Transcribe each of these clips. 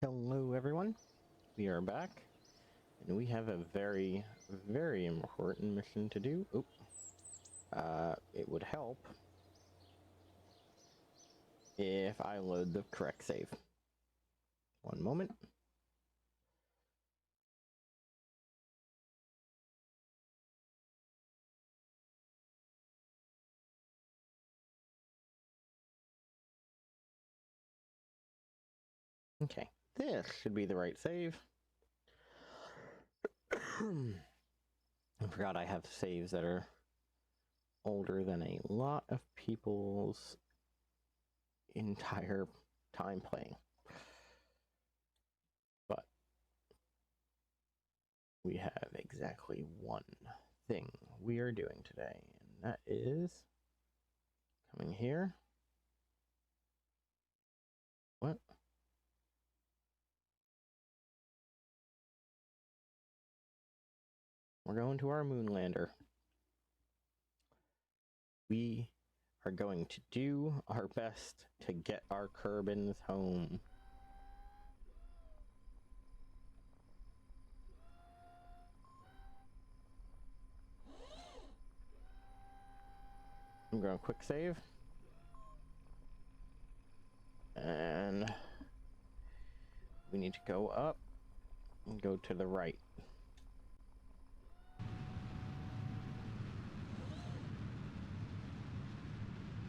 Hello everyone, we are back, and we have a very, very important mission to do. Oop. It would help if I load the correct save. One moment. Okay, this should be the right save. I forgot I have saves that are older than a lot of people's entire time playing. But we have exactly one thing we are doing today, and that is coming here. What? We're going to our moon lander. We are going to do our best to get our Kerbins home. I'm going to quick save. And we need to go up and go to the right.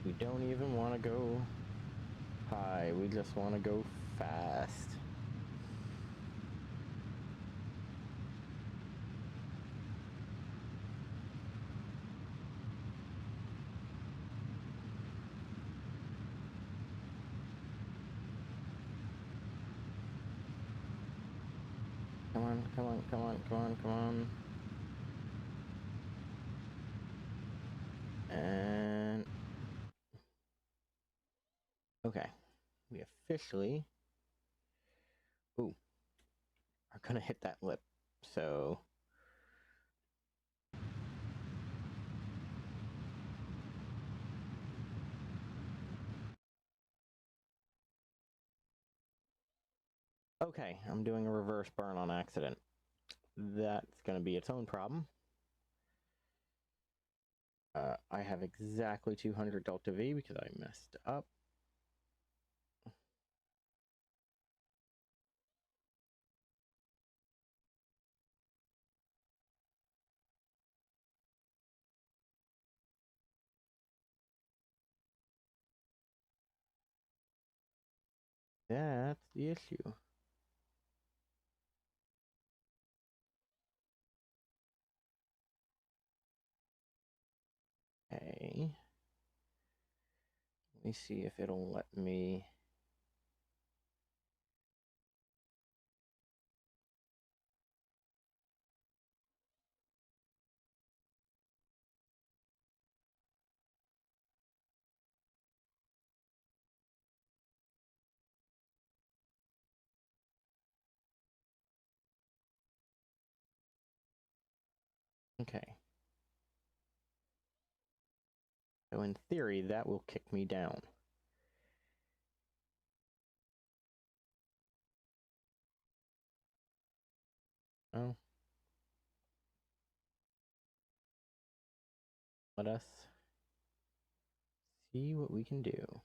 We don't even want to go high. We just want to go fast. Come on, come on, come on, come on, come on. And okay, we officially are gonna hit that lip. So okay, I'm doing a reverse burn on accident. That's gonna be its own problem. I have exactly 200 delta V because I messed up. That's the issue. Okay. Let me see if it'll let me. Okay. So in theory, that will kick me down. Oh. Let us see what we can do.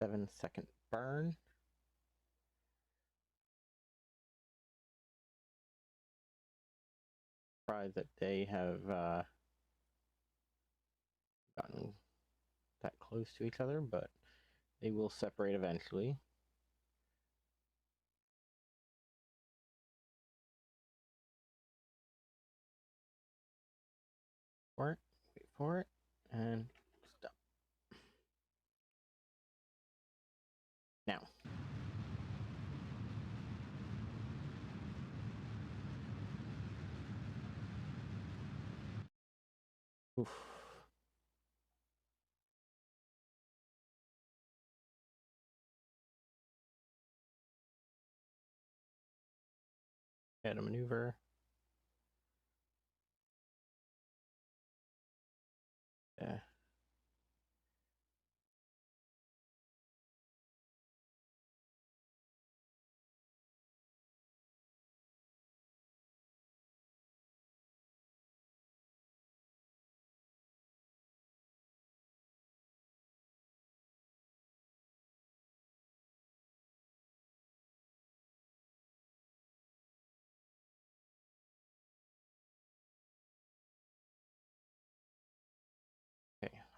Seven-second burn. Surprised that they have gotten that close to each other, but they will separate eventually. For it, wait for it, and stop. Now. Oof. Had a maneuver. Yeah.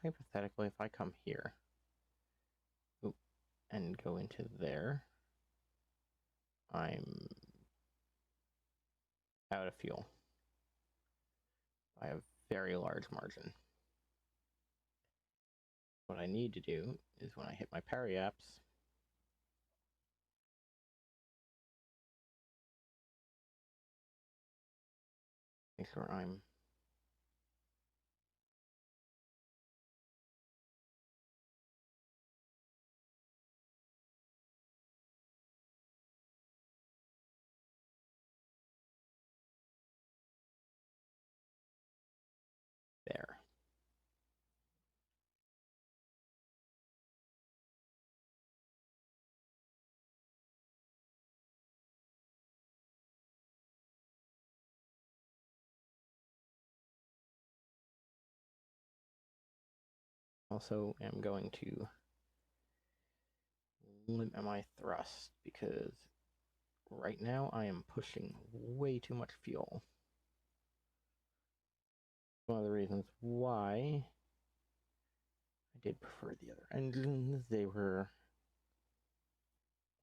hypothetically, if I come here and go into there, I'm out of fuel by a very large margin. What I need to do is when I hit my periapse, make sure I'm there. Also, am going to limit my thrust because right now I am pushing way too much fuel. One of the reasons why I did prefer the other engines, they were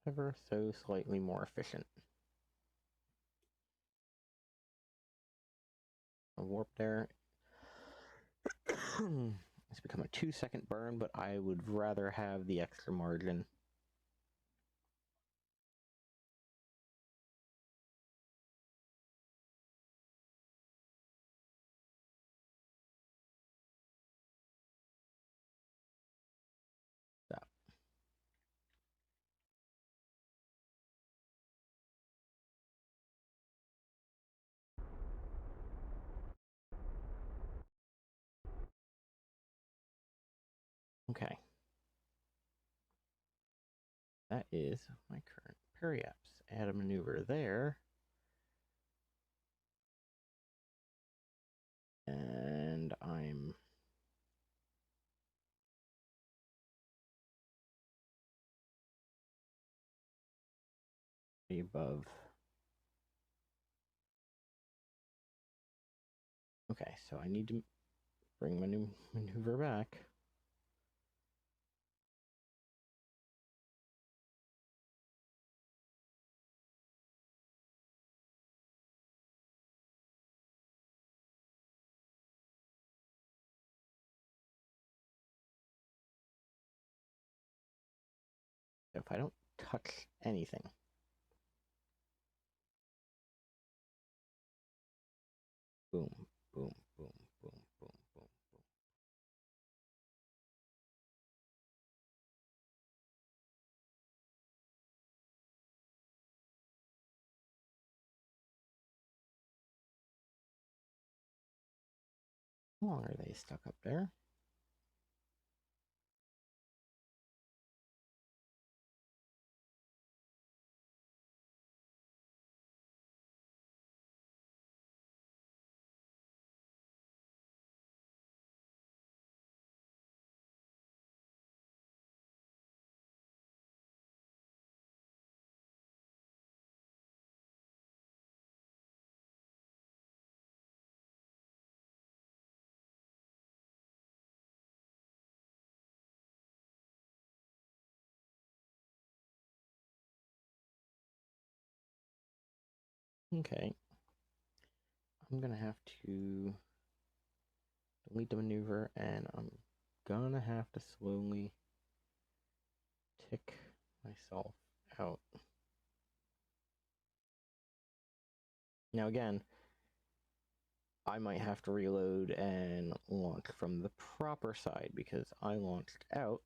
ever so slightly more efficient. A warp there. It's become a 2-second burn, but I would rather have the extra margin. So. Okay. That is my current periapse. Add a maneuver there. And I'm above. Okay, so I need to bring my new maneuver back. If I don't touch anything. Boom, boom, boom, boom, boom, boom, boom. How long are they stuck up there? Okay. I'm gonna have to delete the maneuver, and I'm gonna have to slowly tick myself out. Now again, I might have to reload and launch from the proper side because I launched out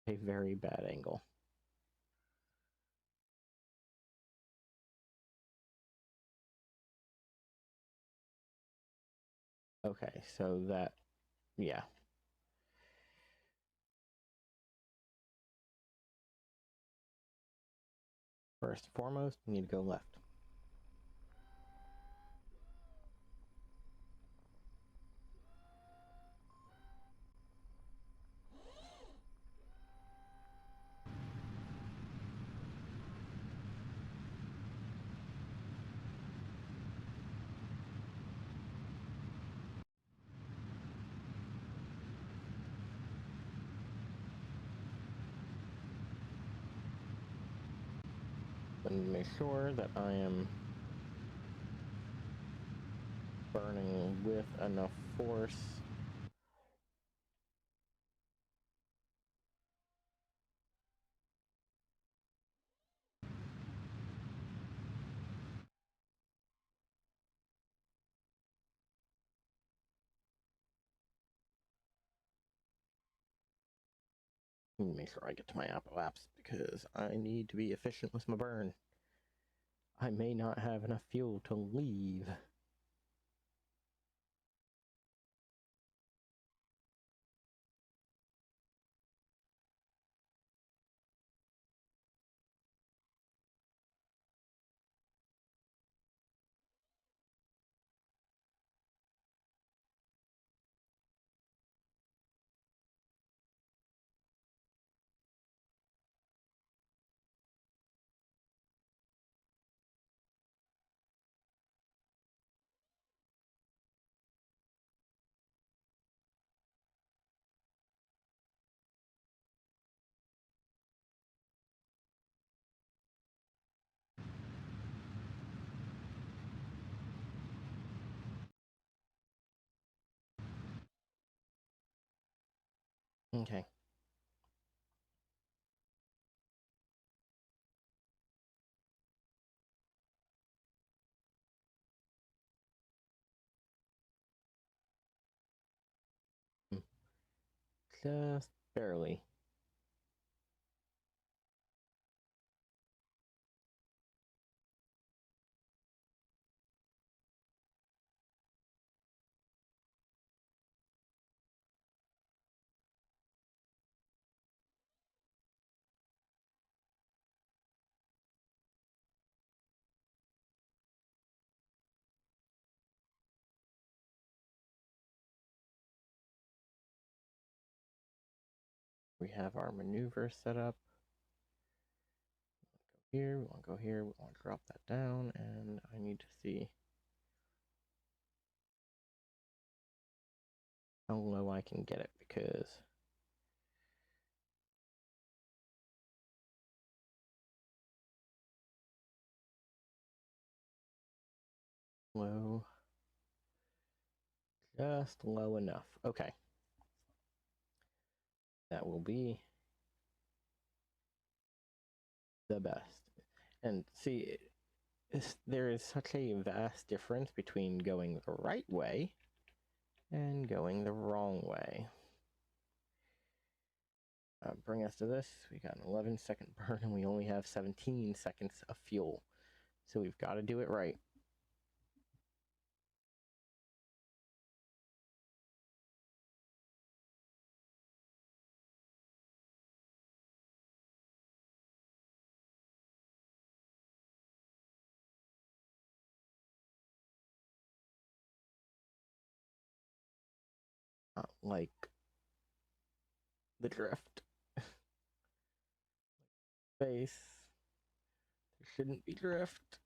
a very bad angle. Okay, so that, yeah. First and foremost, we need to go left. And make sure that I am burning with enough force. Make sure I get to my apple apps because I need to be efficient with my burn. I may not have enough fuel to leave. Okay. Just barely. We have our maneuver set up. Go here, we want to go here, we want to drop that down, and I need to see how low I can get it because low, just low enough. Okay. That will be the best. And see, there is such a vast difference between going the right way and going the wrong way. Bring us to this. We got an 11-second burn and we only have 17 seconds of fuel. So we've got to do it right. Not like the drift. Space. There shouldn't be drift.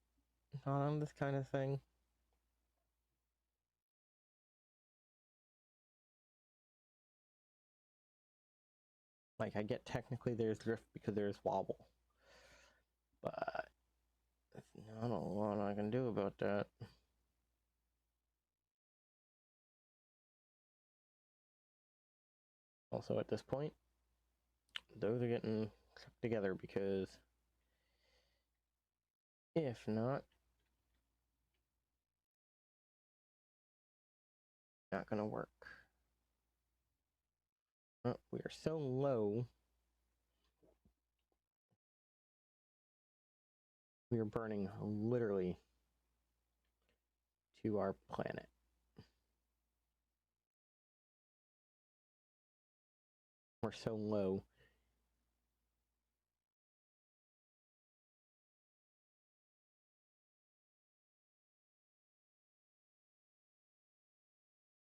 Not on this kind of thing. Like, I get technically there's drift because there's wobble. But there's not a lot I can do about that. Also, at this point, those are getting chucked together because if not gonna work. Oh, we are so low. We are burning literally to our planet. We're so low.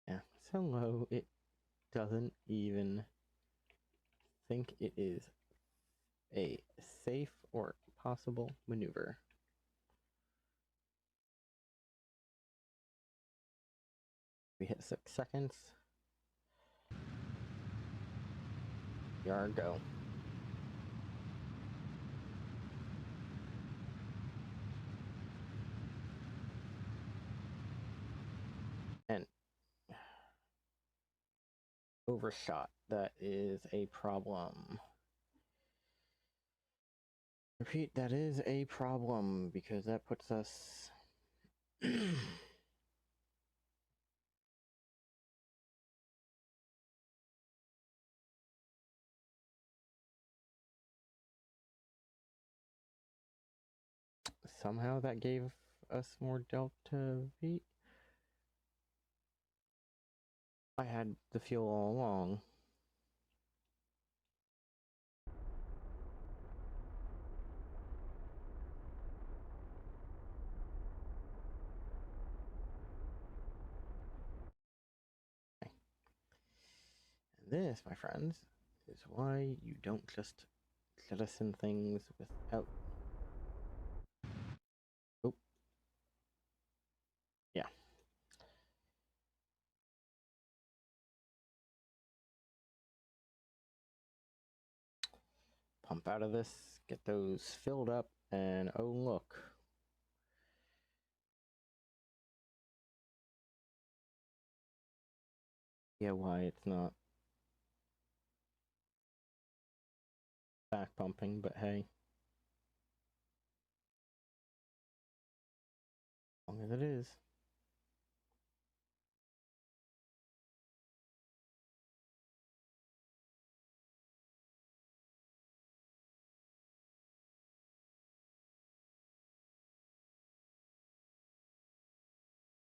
Yeah, so low it doesn't even think it is a safe or possible maneuver. We hit 6 seconds. Yard go. overshot. That is a problem. Repeat, that is a problem, because that puts us... Somehow that gave us more delta V. I had the fuel all along. This, my friends, is why you don't just jettison things without... Oh. Yeah. Pump out of this, get those filled up, and oh look. Yeah, why it's not back pumping, but hey. As long as it is.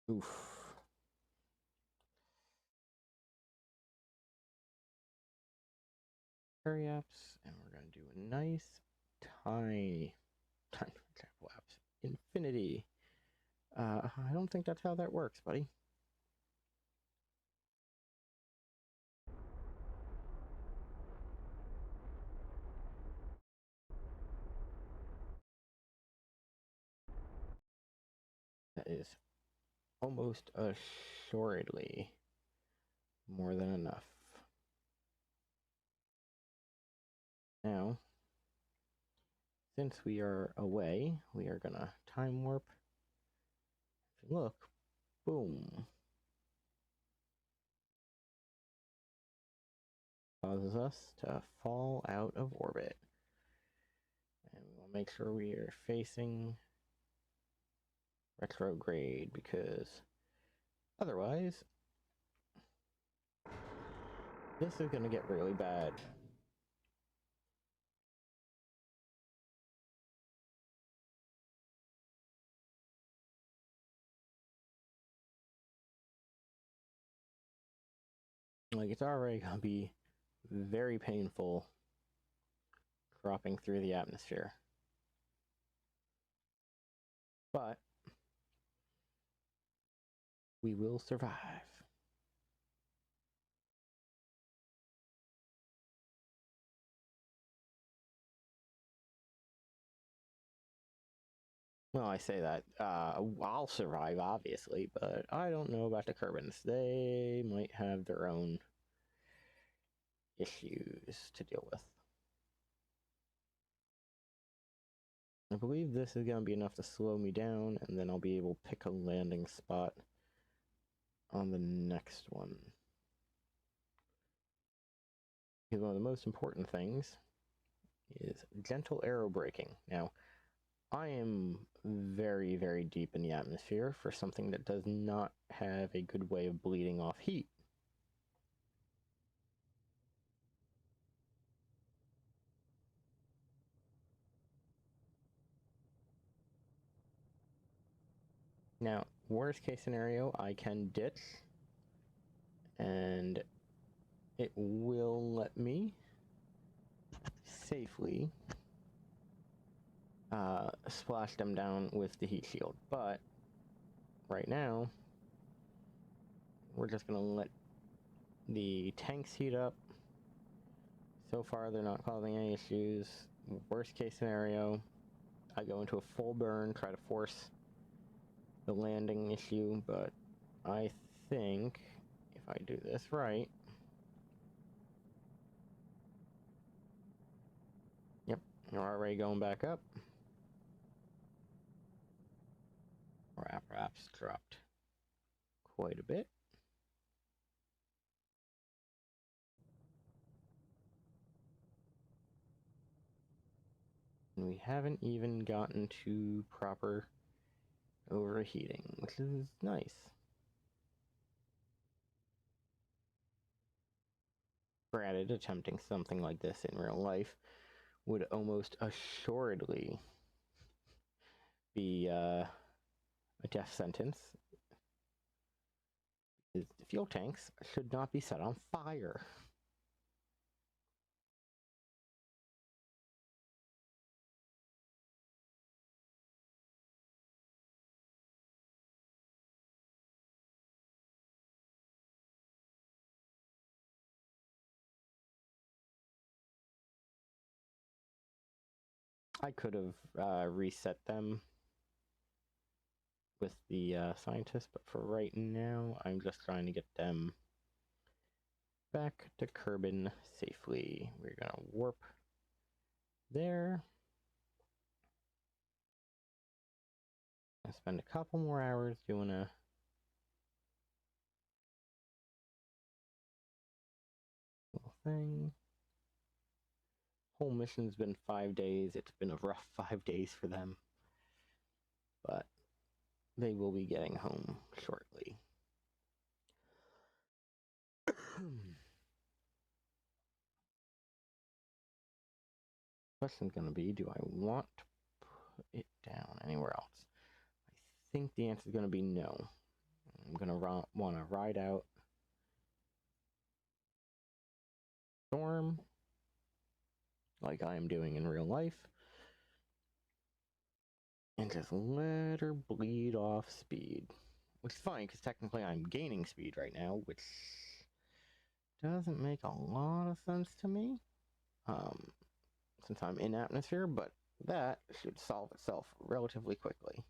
Oof. Hurry ups, and we're gonna do a nice, tiny time lapse. Infinity. I don't think that's how that works, buddy. That is almost assuredly more than enough. Now, since we are away, we are gonna time warp. Look, boom. Causes us to fall out of orbit. And we'll make sure we are facing retrograde, because otherwise this is going to get really bad. Like, it's already going to be very painful dropping through the atmosphere. But we will survive. Well, I say that. I'll survive, obviously, but I don't know about the Kerbins. They might have their own issues to deal with. I believe this is going to be enough to slow me down, and then I'll be able to pick a landing spot on the next one. Because one of the most important things is gentle aero braking. Now, I am very, very deep in the atmosphere for something that does not have a good way of bleeding off heat. Now, worst case scenario, I can ditch, and it will let me safely splash them down with the heat shield. But right now, we're just going to let the tanks heat up. So far, they're not causing any issues. Worst case scenario, I go into a full burn, try to force the landing issue, but I think if I do this right... Yep, we're already going back up. Our perhaps dropped quite a bit. And we haven't even gotten to proper overheating, which is nice. Granted, attempting something like this in real life would almost assuredly be a death sentence. The fuel tanks should not be set on fire. I could have reset them with the scientists, but for right now, I'm just trying to get them back to Kerbin safely. We're gonna warp there. I spend a couple more hours doing a little thing. Whole mission's been 5 days. It's been a rough 5 days for them, but they will be getting home shortly. Question's gonna be, do I want to put it down anywhere else? I think the answer is gonna be no. I'm gonna want to ride out Storm like I am doing in real life and just let her bleed off speed, which is fine because technically I'm gaining speed right now, which doesn't make a lot of sense to me since I'm in atmosphere, but that should solve itself relatively quickly.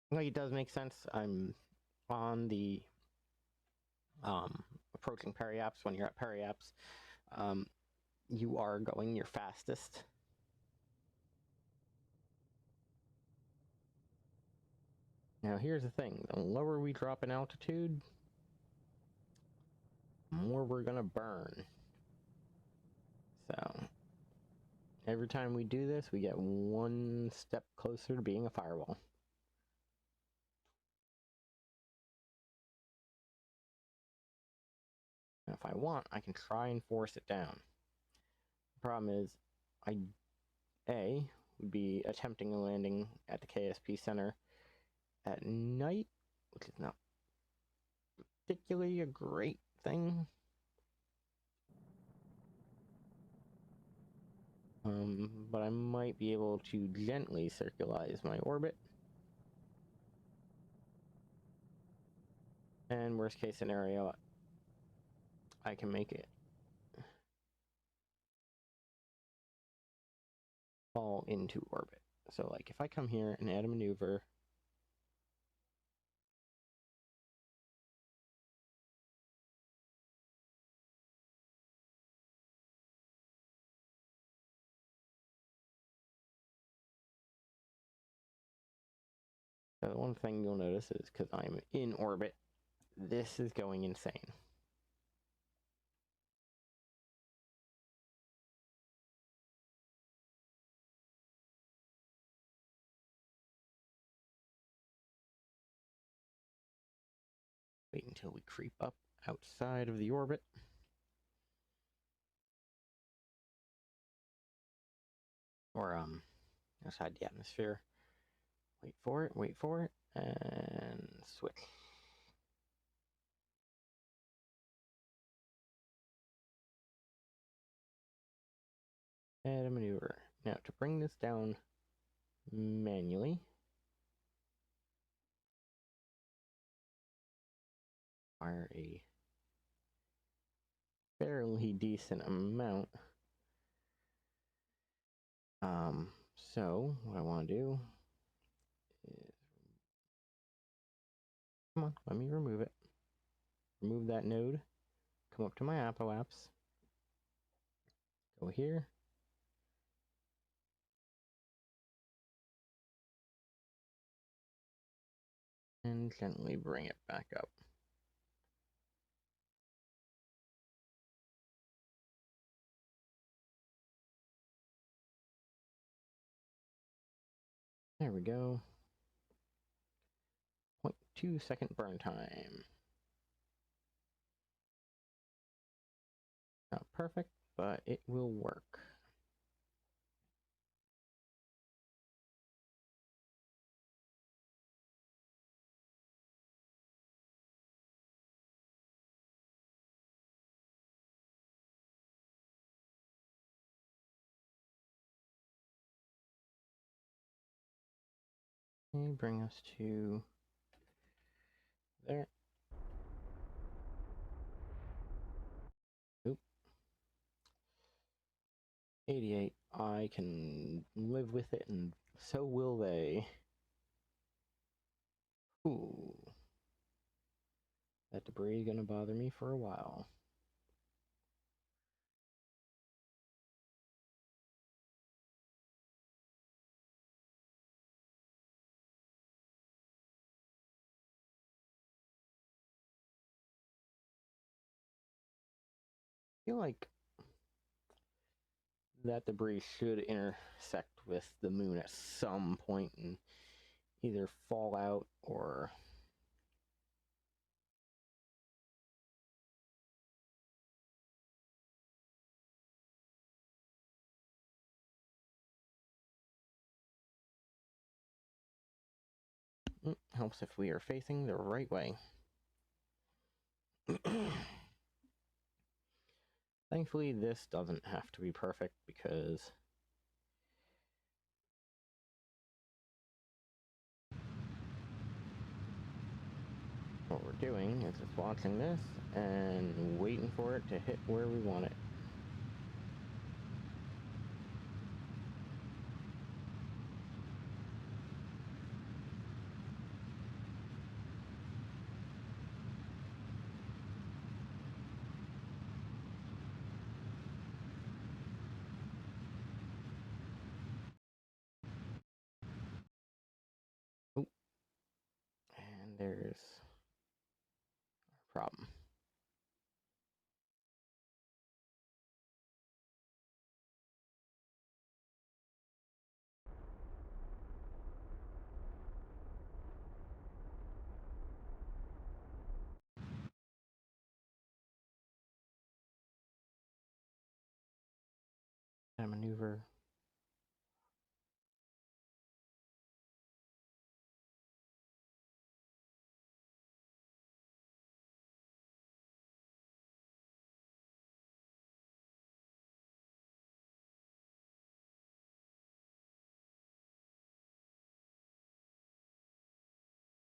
Like, it does make sense. I'm on the approaching periaps. When you're at periaps, you are going your fastest. Now here's the thing, the lower we drop in altitude, the more we're gonna burn. So every time we do this, we get one step closer to being a firewall. And if I want, I can try and force it down. The problem is, I would be attempting a landing at the KSP center at night, which is not particularly a great thing. But I might be able to gently circularize my orbit. And worst case scenario, I can make it fall into orbit. So like if I come here and add a maneuver, so the one thing you'll notice is because I'm in orbit, this is going insane. Wait until we creep up outside of the orbit. Or outside the atmosphere. Wait for it, and switch. Add a maneuver. Now to bring this down manually, fire a fairly decent amount. So what I want to do is, come on, let me remove it. Remove that node. Come up to my apoapse. Go here. And gently bring it back up. There we go. 0.2 second burn time. Not perfect, but it will work. Okay, bring us to there. Oop. 88. I can live with it, and so will they. Ooh. That debris is gonna bother me for a while. I feel like that debris should intersect with the moon at some point and either fall out or helps if we are facing the right way. Thankfully, this doesn't have to be perfect because what we're doing is just watching this and waiting for it to hit where we want it. Oop. And there's our problem. That maneuver.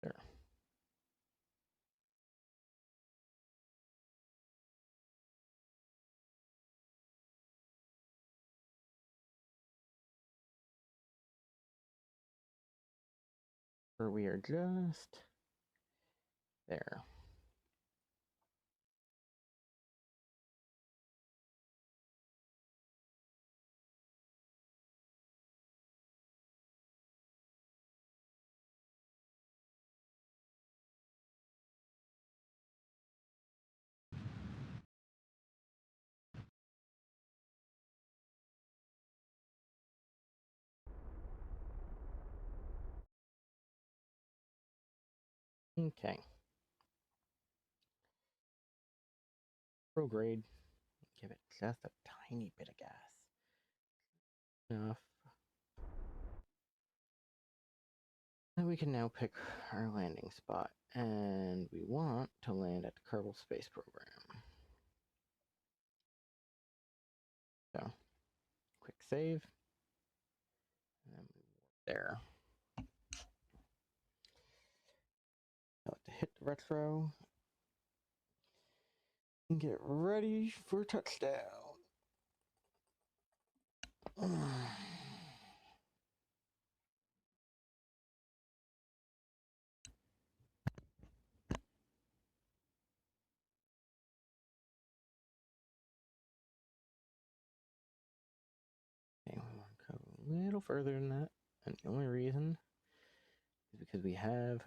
There. Where we are just there. Okay. Prograde. Give it just a tiny bit of gas. Enough. And we can now pick our landing spot. And we want to land at the Kerbal Space Program. So, quick save. And there. So to hit the retro. And get ready for touchdown. Okay, we want to go a little further than that, and the only reason is because we have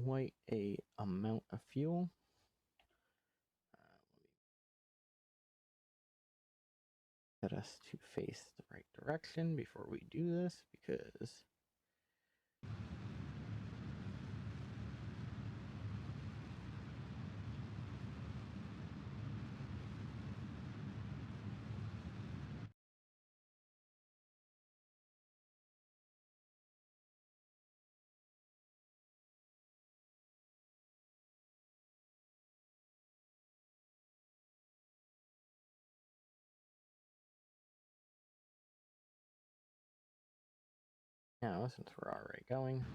quite a amount of fuel. Set us to face the right direction before we do this, because Now, since we're already going,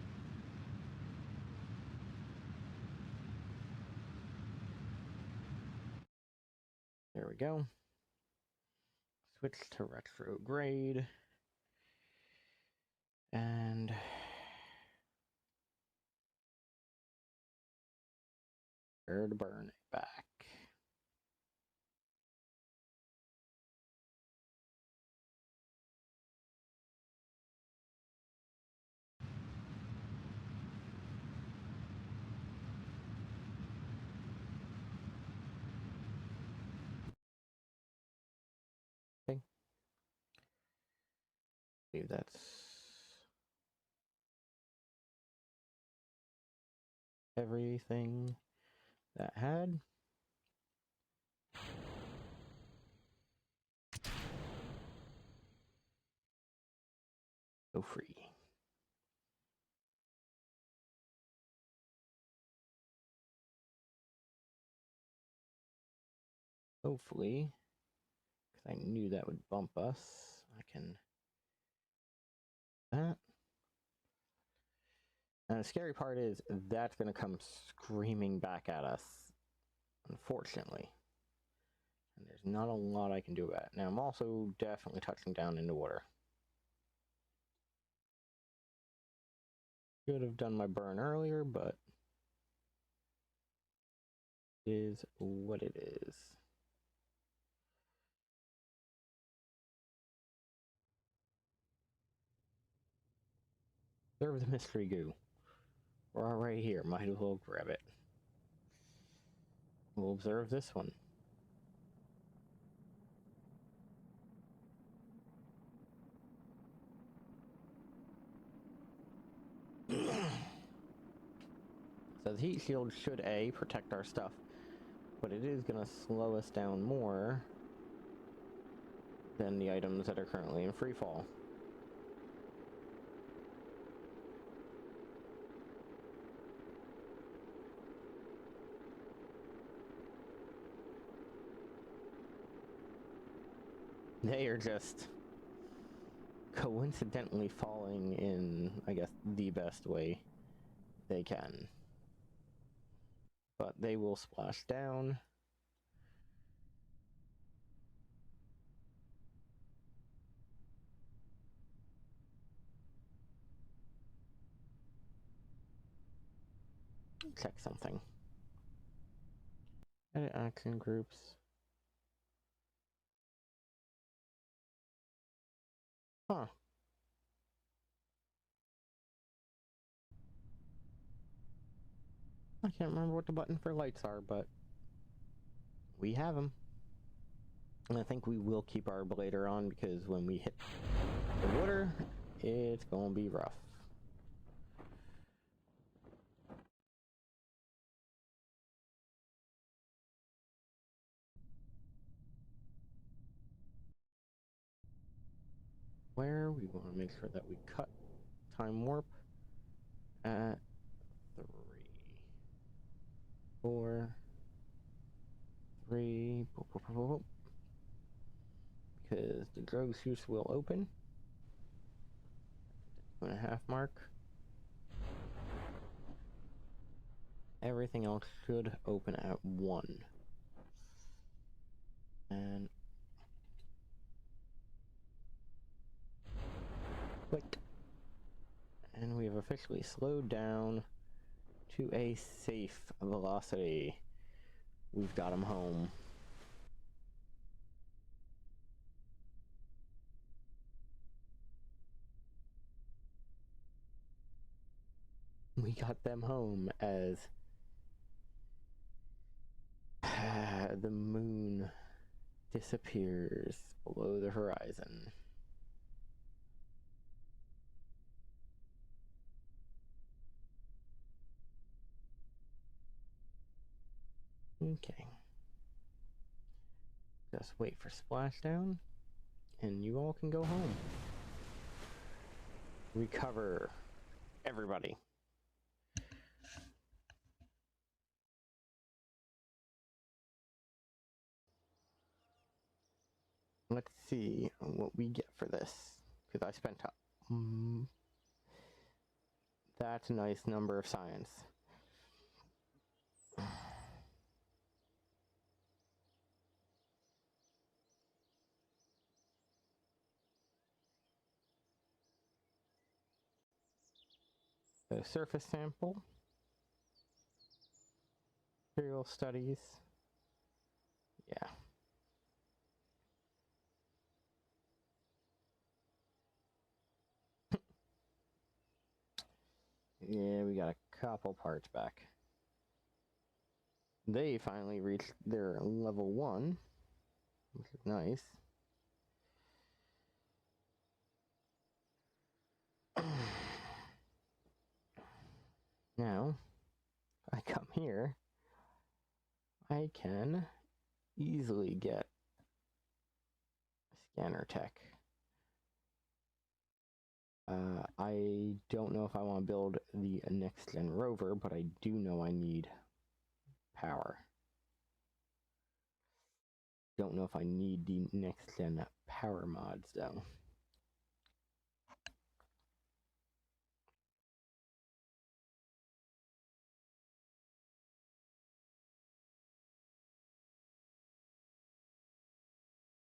there we go. Switch to retrograde. And to burn it back. Okay. See, that's everything that had. Go free. Hopefully, because I knew that would bump us, I can that. And the scary part is that's going to come screaming back at us, unfortunately. And there's not a lot I can do about it. Now, I'm also definitely touching down into water. Should have done my burn earlier, but it is what it is. Observe the mystery goo. We're already here. Might as well grab it. We'll observe this one. So the heat shield should A, protect our stuff, but it is going to slow us down more than the items that are currently in free fall. They are just coincidentally falling in, I guess, the best way they can. But they will splash down. Check something. Edit action groups. Huh. I can't remember what the button for lights are, but we have them. And I think we will keep our blader on because when we hit the water, it's gonna be rough. Where we want to make sure that we cut time warp at 3, 4, 3, because the drogue chutes will open. 2.5 mark. Everything else should open at 1. And click. And we have officially slowed down to a safe velocity. We've got him home. We got them home as the moon disappears below the horizon. Okay. Just wait for splashdown, and you all can go home. Recover, everybody. Let's see what we get for this, because I spent that's a nice number of science. The surface sample, material studies, yeah. Yeah, we got a couple parts back. They finally reached their level 1, which is nice. Now, I come here, I can easily get scanner tech. I don't know if I want to build the next gen rover, but I do know I need power. Don't know if I need the next gen power mods though.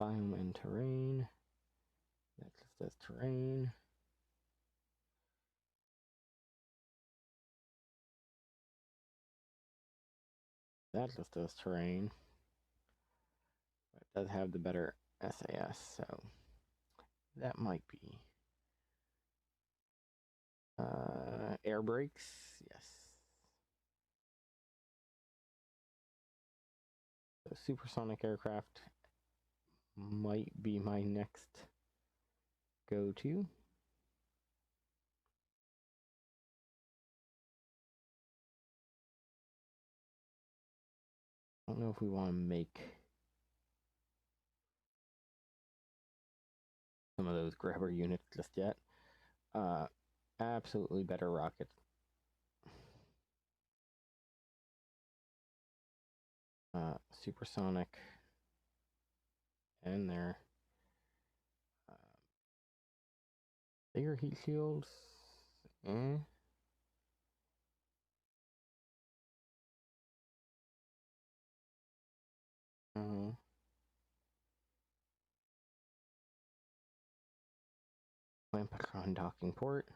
Biome and terrain. That just does terrain. That just does terrain. But it does have the better SAS, so that might be. Air brakes, yes. So supersonic aircraft might be my next go-to. I don't know if we want to make some of those grabber units just yet. Absolutely better rockets. Supersonic. And their bigger heat shields. Lampacron docking port.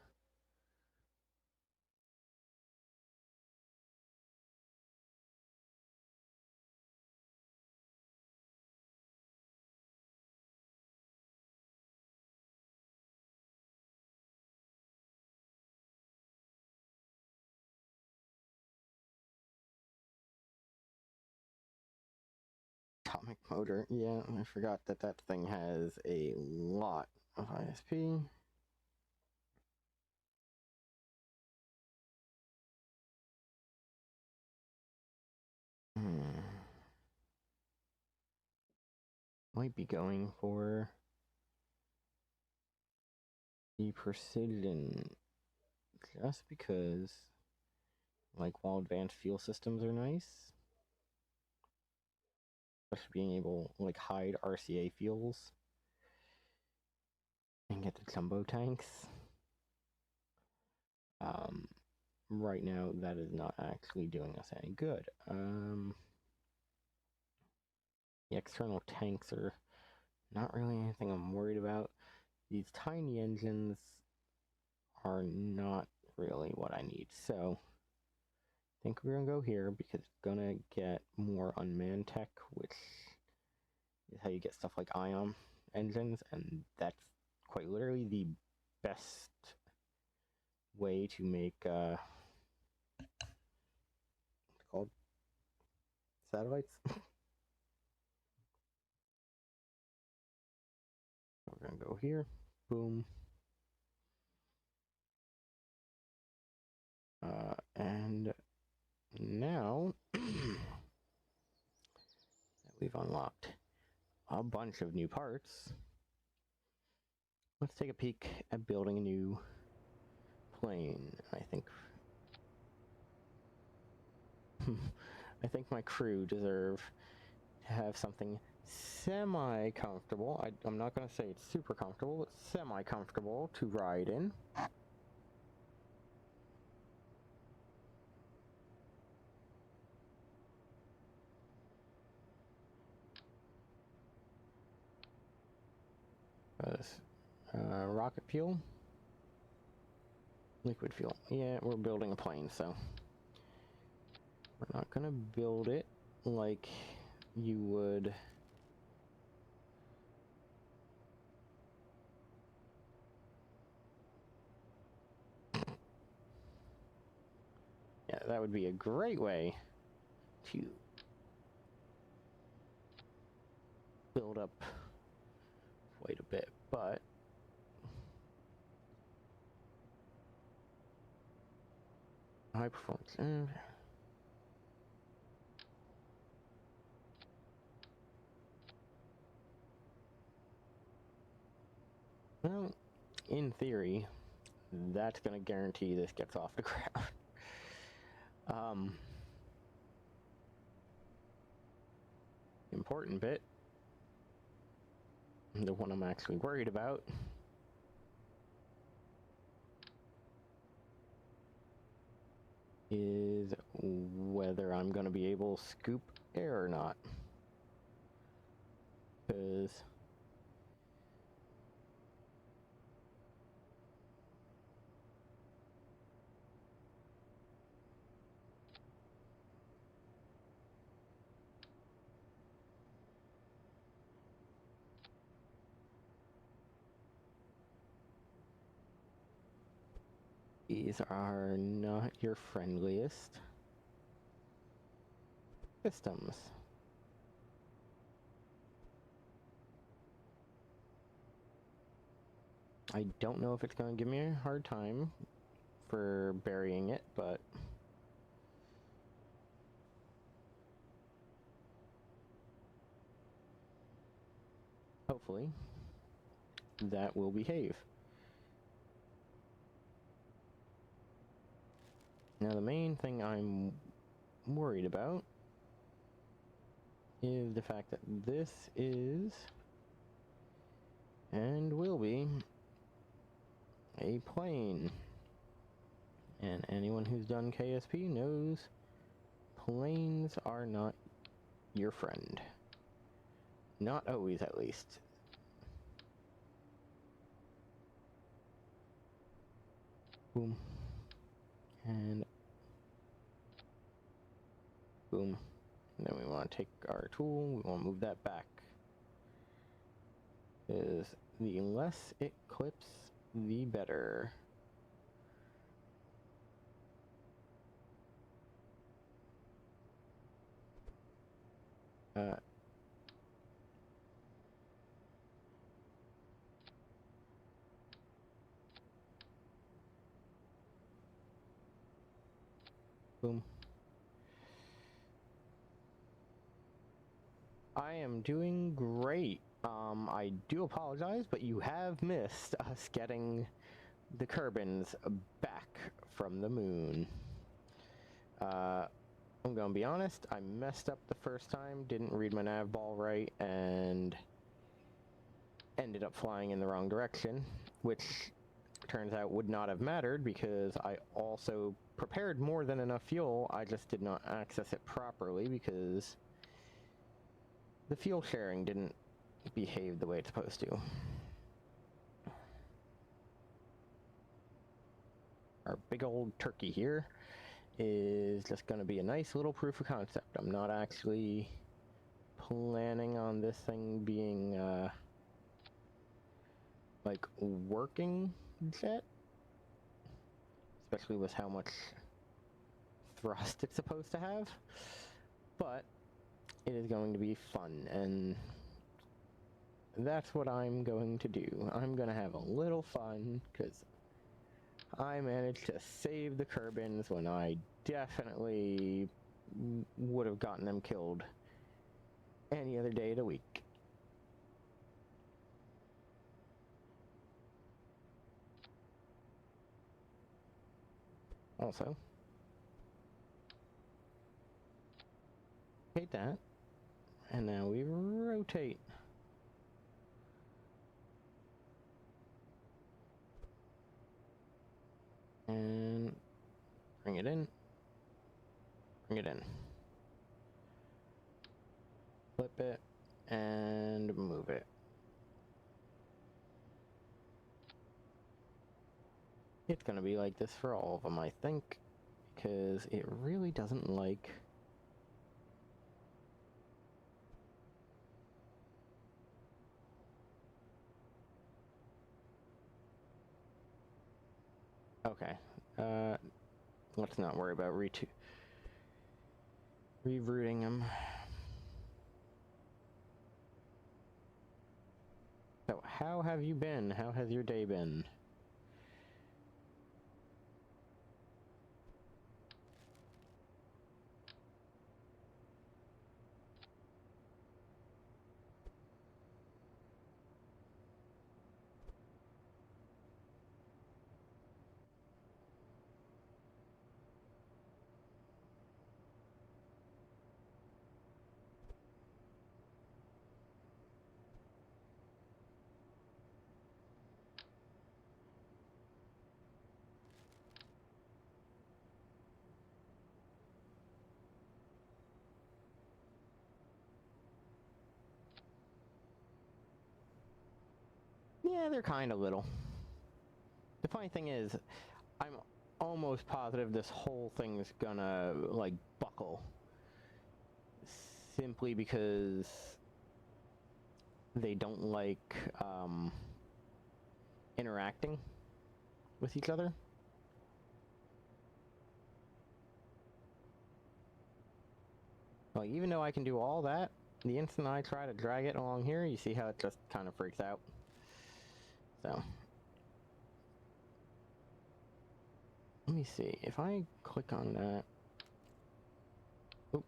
Atomic motor. Yeah, I forgot that that thing has a lot of ISP. Might be going for the precision just because, like, while advanced fuel systems are nice, especially being able to like hide RCA fuels and get the jumbo tanks. Right now that is not actually doing us any good. The external tanks are not really anything I'm worried about. These tiny engines are not really what I need. So I think we're gonna go here because it's gonna get more unmanned tech, which is how you get stuff like ion engines, and that's quite literally the best way to make what's it called? Satellites. We're gonna go here. Boom. And now we've unlocked a bunch of new parts. Let's take a peek at building a new plane. I think my crew deserve to have something semi-comfortable. I'm not going to say it's super comfortable, but semi-comfortable to ride in. Rocket fuel? Liquid fuel. Yeah, we're building a plane, so we're not gonna build it like you would yeah, that would be a great way to build up quite a bit, but high performance. Well, in theory, that's gonna guarantee this gets off the ground. Important bit, the one I'm actually worried about, is whether I'm going to be able to scoop air or not. Because these are not your friendliest systems. I don't know if it's going to give me a hard time for burying it, but hopefully that will behave. Now the main thing I'm worried about is the fact that this is, and will be, a plane. And anyone who's done KSP knows planes are not your friend. Not always, at least. Boom. And boom. And then we want to take our tool, we want to move that back. Because the less it clips, the better. Boom. I am doing great. I do apologize, but you have missed us getting the Kerbins back from the moon. I'm gonna be honest, I messed up the first time, didn't read my nav ball right, and ended up flying in the wrong direction, which turns out would not have mattered because I also prepared more than enough fuel. I just did not access it properly because the fuel sharing didn't behave the way it's supposed to. Our big old turkey here is just going to be a nice little proof of concept. I'm not actually planning on this thing being like working jet, especially with how much thrust it's supposed to have, but it is going to be fun, and that's what I'm going to do. I'm going to have a little fun because I managed to save the Kerbins when I definitely would have gotten them killed any other day of the week. Also, hate that. And now we rotate. And bring it in. Bring it in. Flip it and move it. It's gonna be like this for all of them, I think, because it really doesn't like okay, let's not worry about rerouting them. So, how have you been? How has your day been? Yeah, they're kind of little. The funny thing is, I'm almost positive this whole thing's gonna, like, buckle. Simply because they don't like, interacting with each other. Like, even though I can do all that, the instant I try to drag it along here, you see how it just kind of freaks out. So, let me see, if I click on that, oop.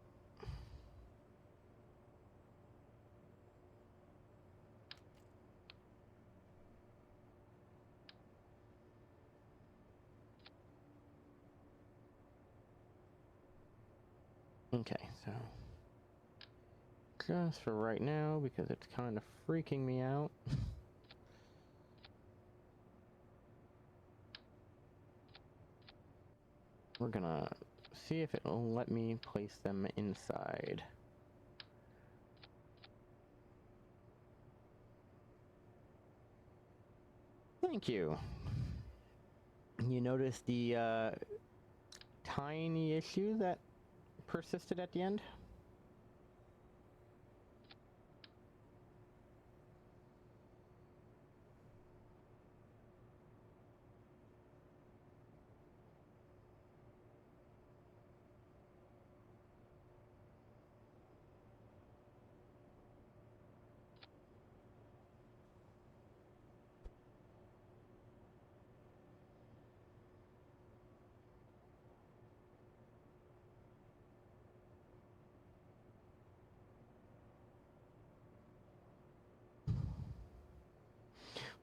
Okay, so just for right now, because it's kind of freaking me out. We're gonna see if it'll let me place them inside. Thank you. You notice the tiny issue that persisted at the end?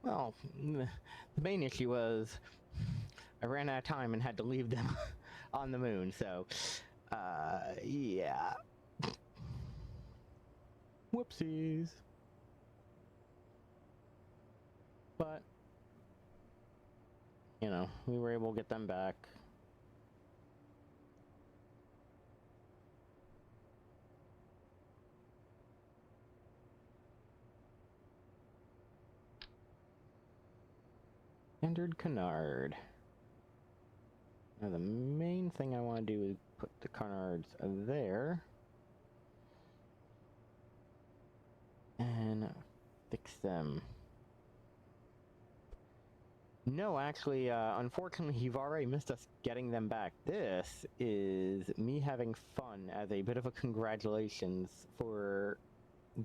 Well, the main issue was I ran out of time and had to leave them on the moon, so, yeah. Whoopsies. But, you know, we were able to get them back. Standard canard. Now the main thing I want to do is put the canards there. And fix them. No, actually, unfortunately, you've already missed us getting them back. This is me having fun as a bit of a congratulations for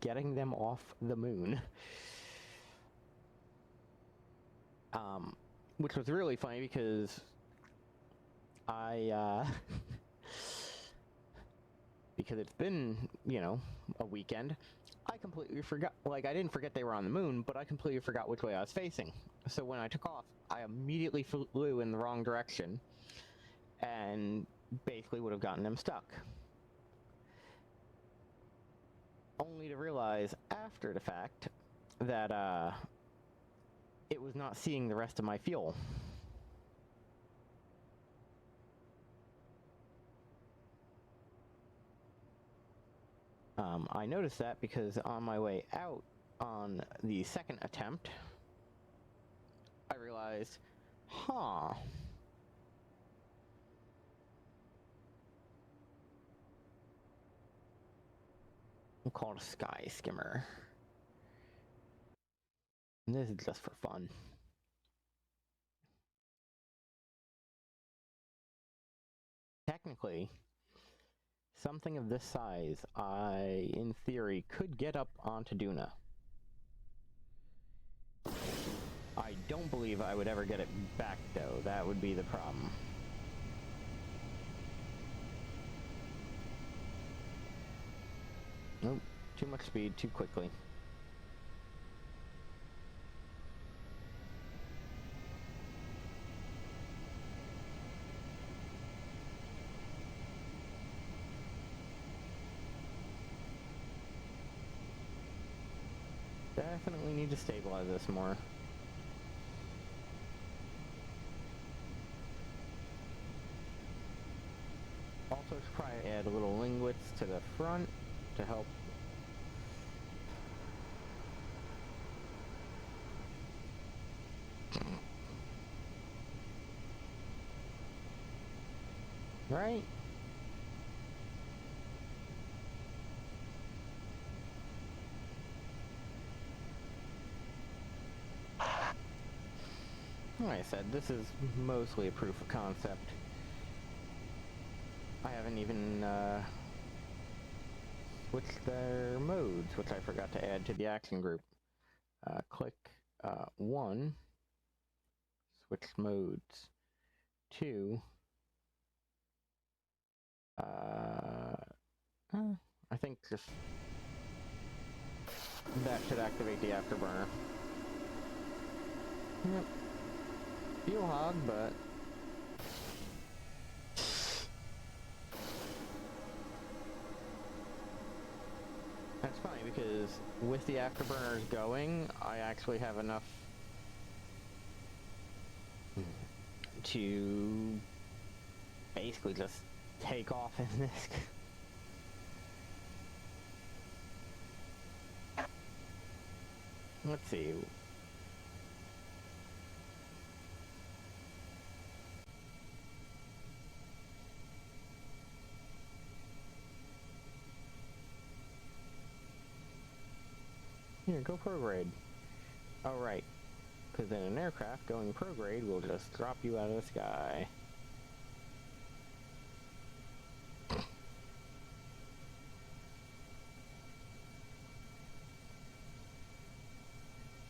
getting them off the moon. Which was really funny because I, because it's been, you know, a weekend, I completely forgot, like, I didn't forget they were on the moon, but I completely forgot which way I was facing. So when I took off, I immediately flew in the wrong direction, and basically would have gotten them stuck. Only to realize after the fact that, it was not seeing the rest of my fuel. I noticed that because on my way out on the second attempt, I realized, huh. We'll call it a sky skimmer. And this is just for fun. Technically, something of this size, I, in theory, could get up onto Duna. I don't believe I would ever get it back, though. That would be the problem. Nope, too much speed, too quickly. Definitely need to stabilize this more. Also try to add little linglets to the front to help. Right? Like I said, this is mostly a proof of concept. I haven't even switched their modes, which I forgot to add to the action group. Click 1, switch modes. 2, I think just that should activate the afterburner. Yep. Fuel hog, but that's funny because with the afterburners going, I actually have enough to basically just take off in this. Let's see. Here, go prograde. Oh, right. Because in an aircraft, going prograde will just drop you out of the sky.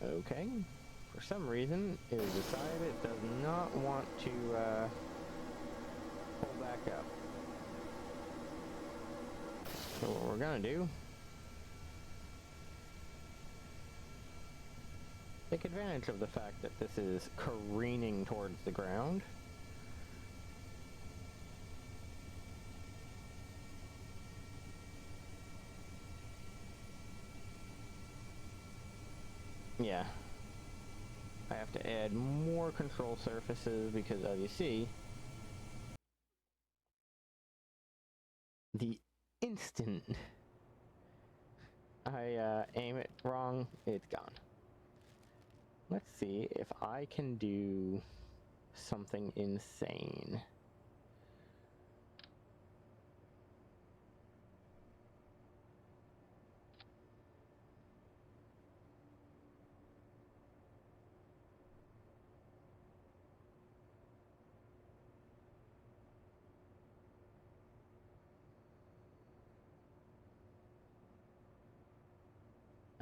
Okay. For some reason, it has decided it does not want to pull back up. So what we're gonna do, take advantage of the fact that this is careening towards the ground. Yeah. I have to add more control surfaces because, as you see, the instant I aim it wrong, it's gone. Let's see if I can do something insane.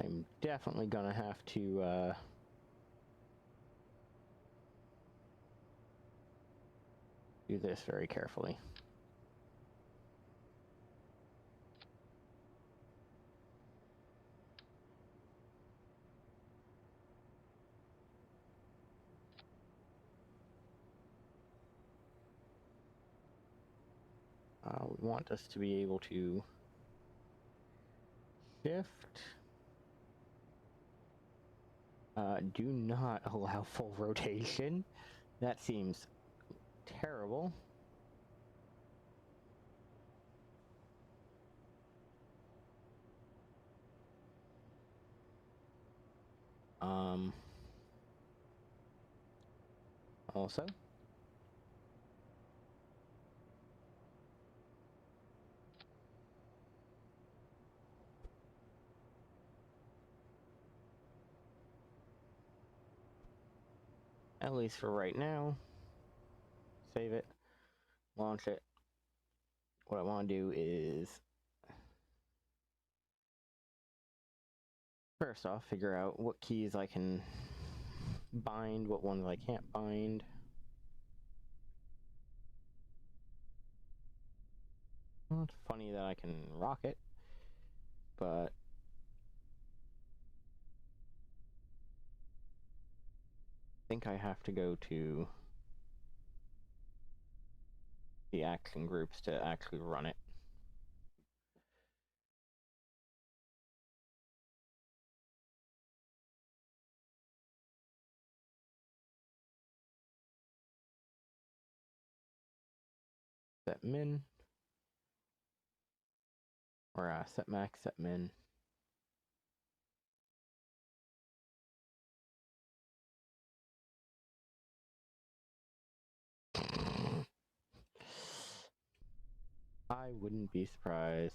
I'm definitely gonna have to do this very carefully. we want this to be able to shift. Do not allow full rotation. That seems terrible. Also, at least for right now, save it, launch it. What I want to do is, first off, figure out what keys I can bind, what ones I can't bind. Well, it's funny that I can rock it, but I think I have to go to the action groups to actually run it. Set min, or set max, set min. I wouldn't be surprised.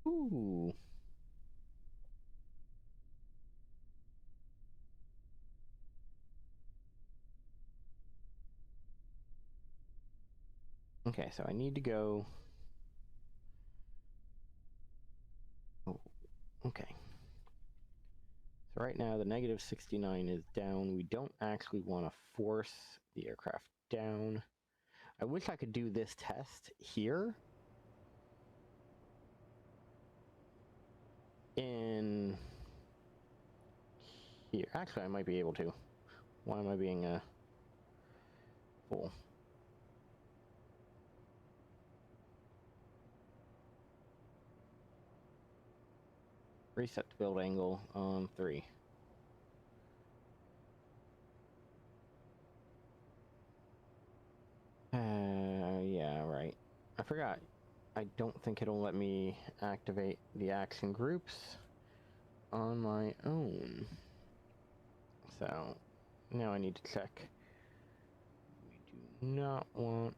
Ooh. Okay, so I need to go. Oh, okay. So right now the negative 69 is down. We don't actually want to force the aircraft down. I wish I could do this test here. In here. Actually, I might be able to. Why am I being a fool? Reset the build angle on 3. Yeah, right. I forgot. I don't think it'll let me activate the action groups on my own. So now I need to check. We do not want.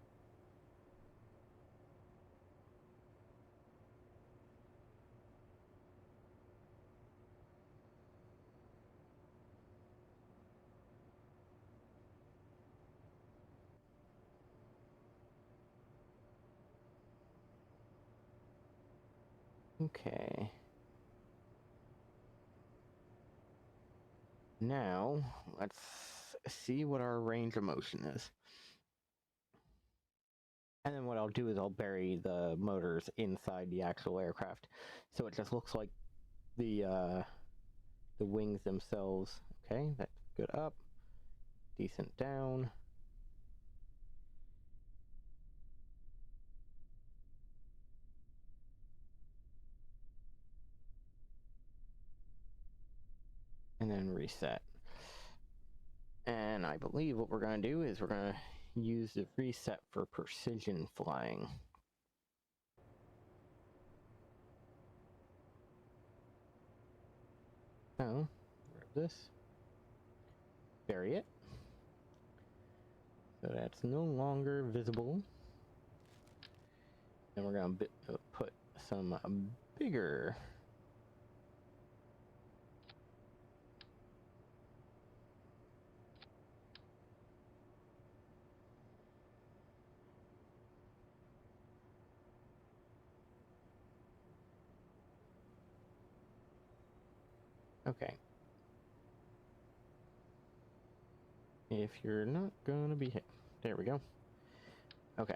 Okay. Now, let's see what our range of motion is. And then what I'll do is I'll bury the motors inside the actual aircraft. So it just looks like the wings themselves. Okay, that's good up. Decent down. And then reset. And I believe what we're going to do is we're going to use the reset for precision flying. So, grab this, bury it, so that's no longer visible. And we're going to put some bigger okay. If you're not gonna be hit. There we go. Okay.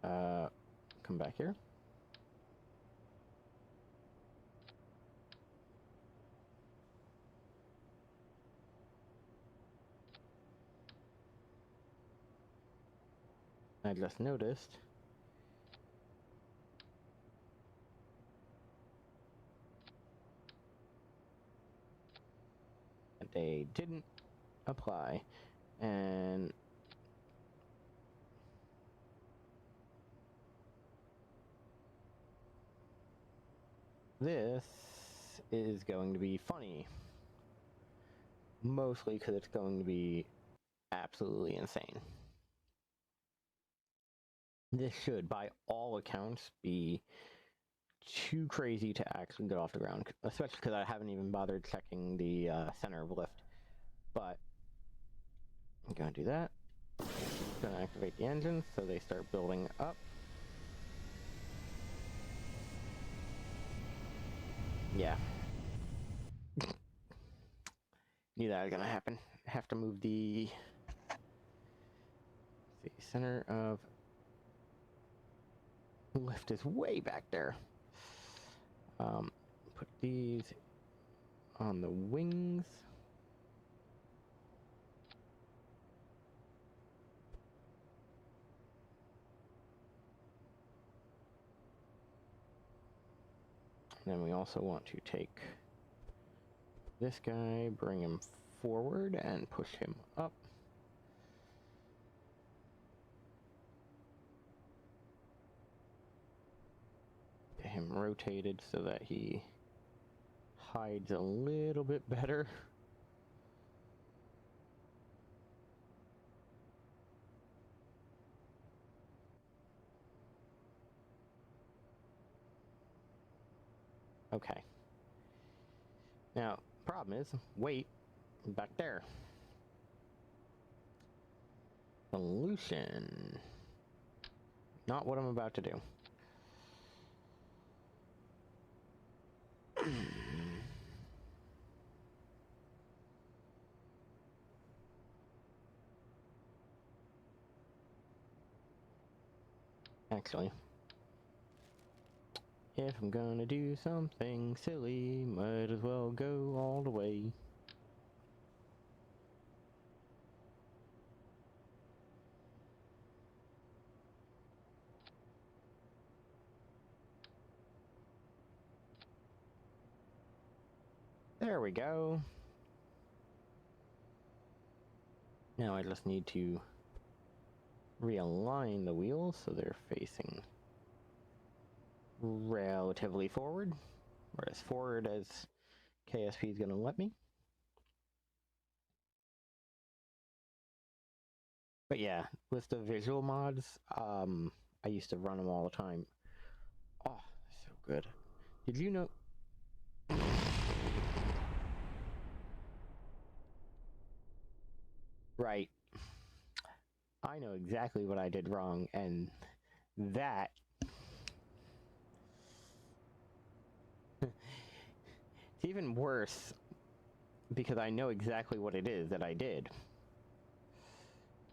Come back here. I just noticed that they didn't apply, and this is going to be funny. Mostly because it's going to be absolutely insane. This should, by all accounts, be too crazy to actually get off the ground, especially because I haven't even bothered checking the center of lift. But I'm going to do that. Going to activate the engines so they start building up. Yeah. Knew that was going to happen. Have to move the center of lift is way back there. Put these on the wings. And then we also want to take this guy, bring him forward, and push him up. Get him rotated so that he hides a little bit better. Okay. Now, problem is, weight back there. Solution. Not what I'm about to do. Actually, if I'm gonna do something silly, might as well go all the way. There we go. Now I just need to realign the wheels so they're facing relatively forward, or as forward as KSP is going to let me. But yeah, with the visual mods, I used to run them all the time. Oh, so good. Did you know... Right. I know exactly what I did wrong, and that... It's even worse because I know exactly what it is that I did.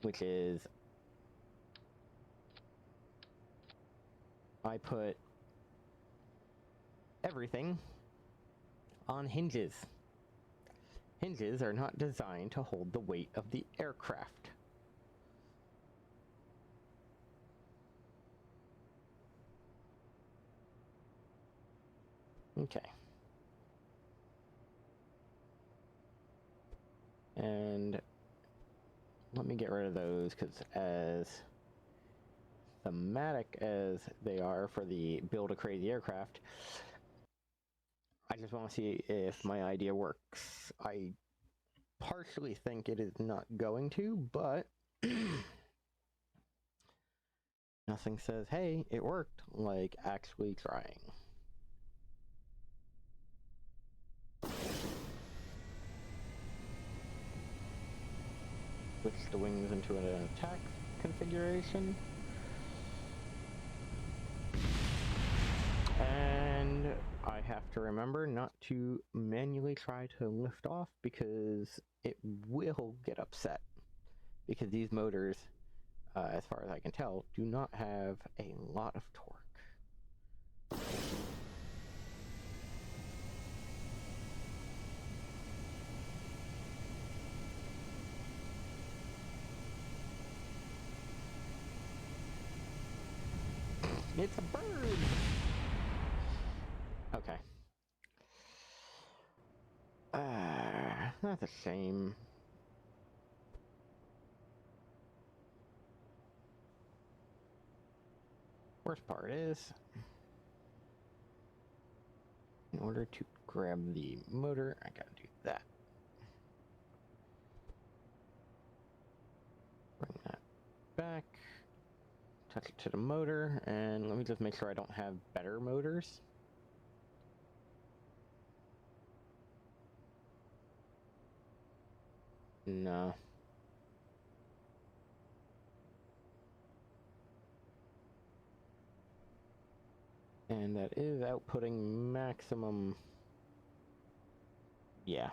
Which is... I put everything on hinges. Hinges are not designed to hold the weight of the aircraft. Okay. And let me get rid of those, because as thematic as they are for the build a crazy aircraft, I just want to see if my idea works. I partially think it is not going to, but nothing says, hey, it worked, like actually trying. Switch the wings into an attack configuration. And I have to remember not to manually try to lift off because it will get upset. Because these motors, as far as I can tell, do not have a lot of torque. It's a bird! Okay. That's a shame. Worst part is, in order to grab the motor, I gotta do that. Bring that back. Touch it to the motor, and let me just make sure I don't have better motors. No. And that is outputting maximum. Yeah.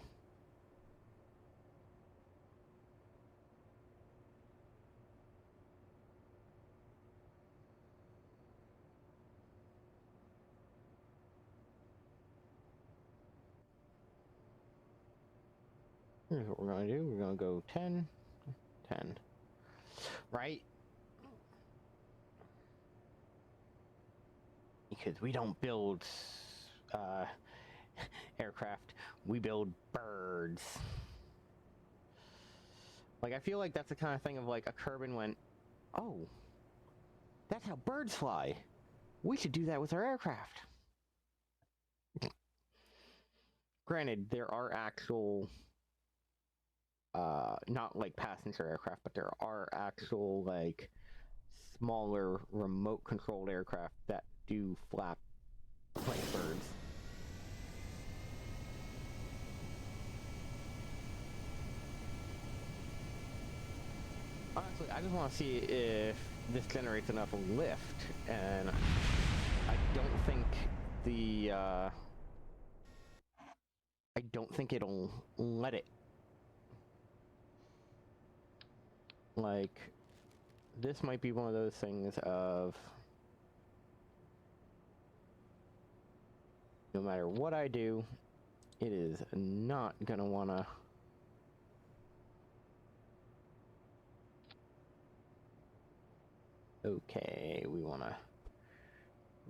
Here's what we're gonna do. We're gonna go 10, 10. Right? Because we don't build aircraft, we build birds. Like, I feel like that's the kind of thing of like a Kerbin went, oh, that's how birds fly. We should do that with our aircraft. Granted, there are actual, not like passenger aircraft, but there are actual like smaller remote controlled aircraft that do flap like birds. Honestly, I just want to see if this generates enough lift, and I don't think the, I don't think it'll let it. Like, this might be one of those things of, no matter what I do, it is not gonna wanna. Okay, we wanna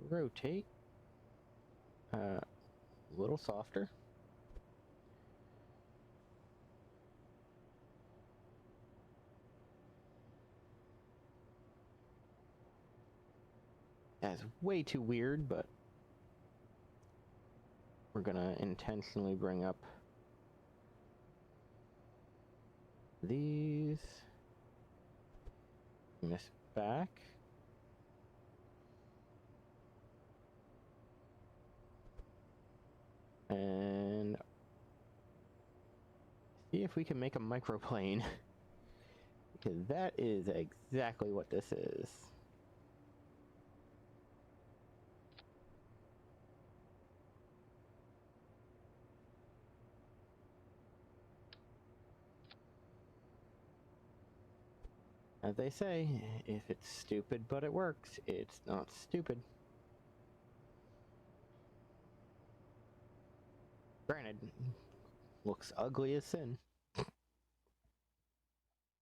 rotate a little softer. That's way too weird, but we're gonna intentionally bring up these. Bring this back. And see if we can make a microplane. Because that is exactly what this is. As they say, if it's stupid but it works, it's not stupid. Granted, looks ugly as sin.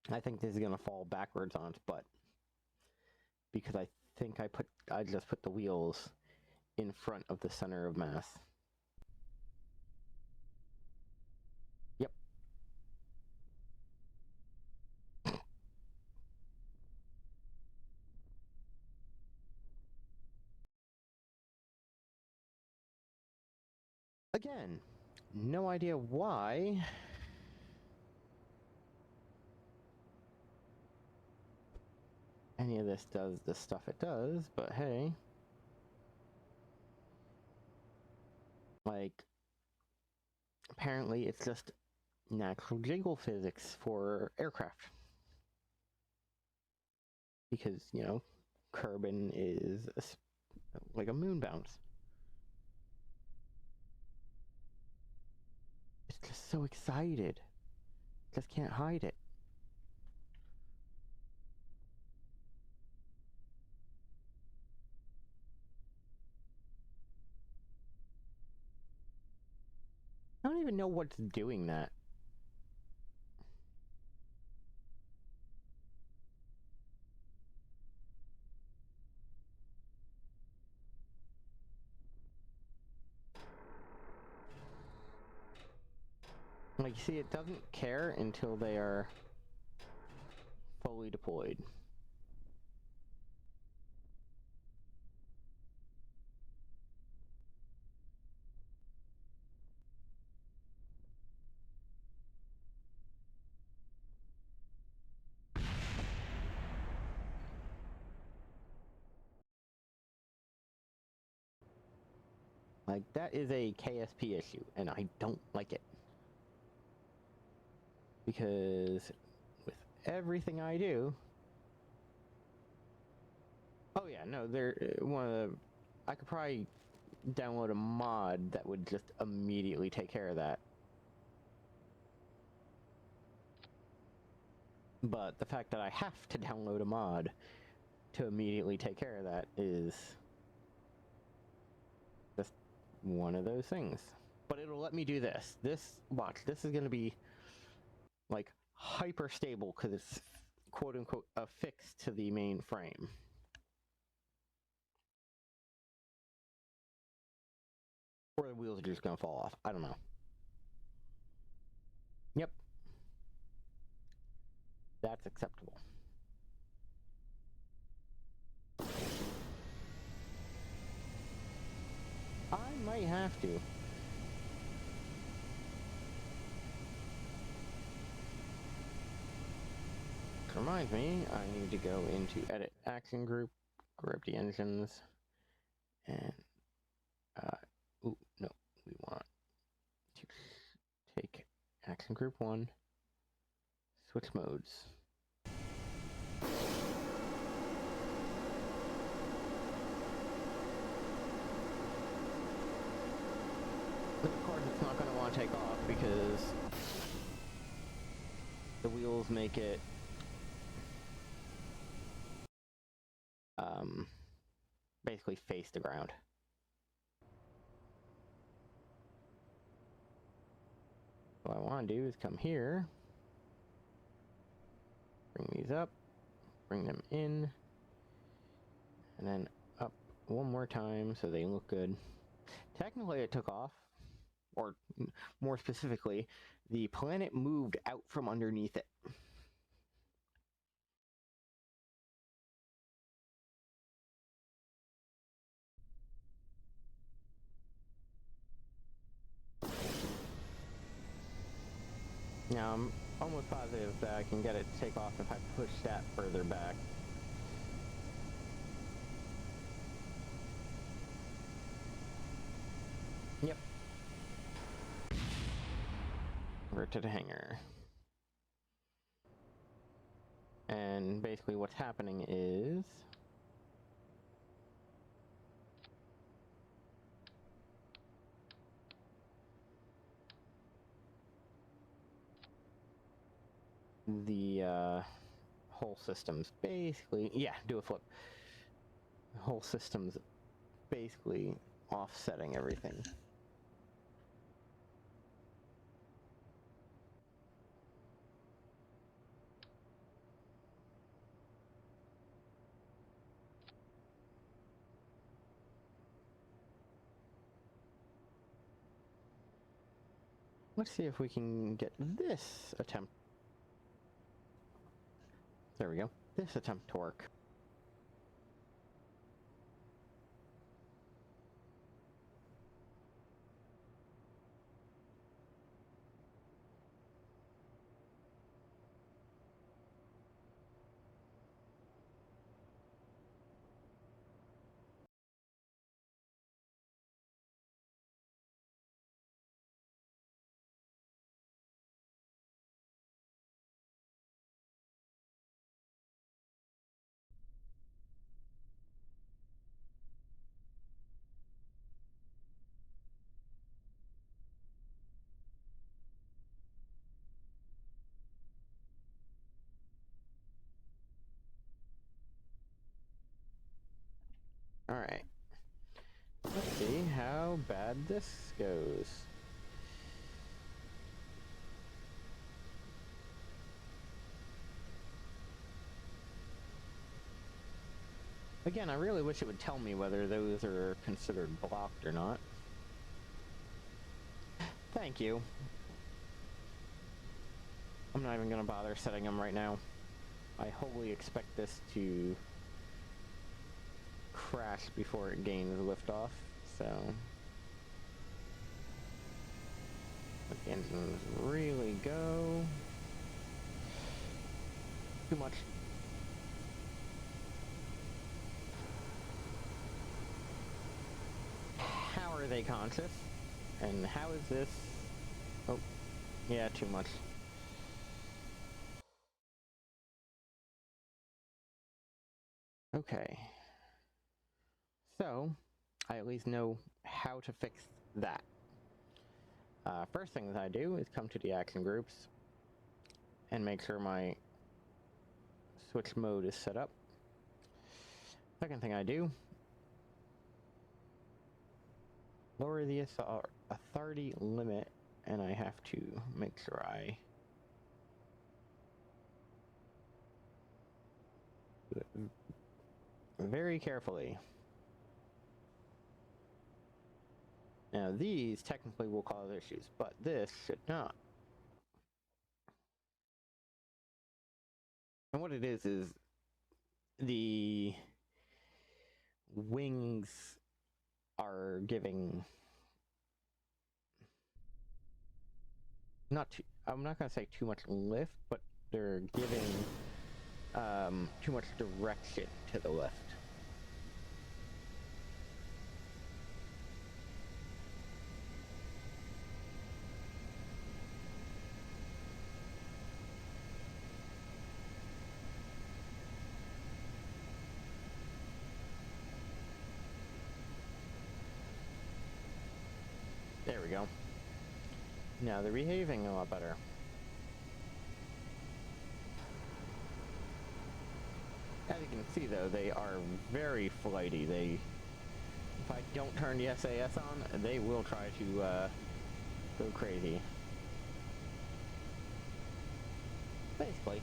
I think this is gonna fall backwards on its butt. Because I think I just put the wheels in front of the center of mass. Yep. Again, no idea why. Any of this does the stuff it does, but hey. Like, apparently it's just natural jiggle physics for aircraft. Because, you know, Kerbin is like a moon bounce. It's just so excited. Just can't hide it. I don't even know what's doing that. Like, you see, it doesn't care until they are fully deployed. Like, that is a KSP issue, and I don't like it. Because with everything I do... Oh yeah, no, I could probably download a mod that would just immediately take care of that. But the fact that I have to download a mod to immediately take care of that is just one of those things. But it'll let me do this. Watch, this is going to be like hyper stable because it's quote unquote affixed to the main frame. Or the wheels are just going to fall off. I don't know. Yep. That's acceptable. I might have to. Which reminds me, I need to go into Edit Action Group, grab the engines, and, ooh, no, we want to take Action Group 1, switch modes. But of course it's not going to want to take off because the wheels make it basically face the ground. What I want to do is come here, bring these up, bring them in, and then up one more time so they look good. Technically it took off, or more specifically, the planet moved out from underneath it. Now I'm almost positive that I can get it to take off if I push that further back. Yep. Over to the hangar. And basically what's happening is... the whole system's basically... Yeah, do a flip. The whole system's basically offsetting everything. Let's see if we can get this attempt. There we go. This attempt to work. Alright. Let's see how bad this goes. Again, I really wish it would tell me whether those are considered blocked or not. Thank you. I'm not even gonna bother setting them right now. I wholly expect this to crash before it gains liftoff, so... Let the engines really go. Too much. How are they conscious? And how is this... Oh, yeah, too much. Okay. So, I at least know how to fix that. First thing that I do is come to the action groups and make sure my switch mode is set up. Second thing I do, lower the authority limit, and I have to make sure I do it very carefully. Now these technically will cause issues, but this should not. And what it is the wings are giving I'm not gonna say too much lift, but they're giving too much direction to the lift. There we go. Now they're behaving a lot better. As you can see though, they are very flighty. If I don't turn the SAS on, they will try to go crazy. Basically.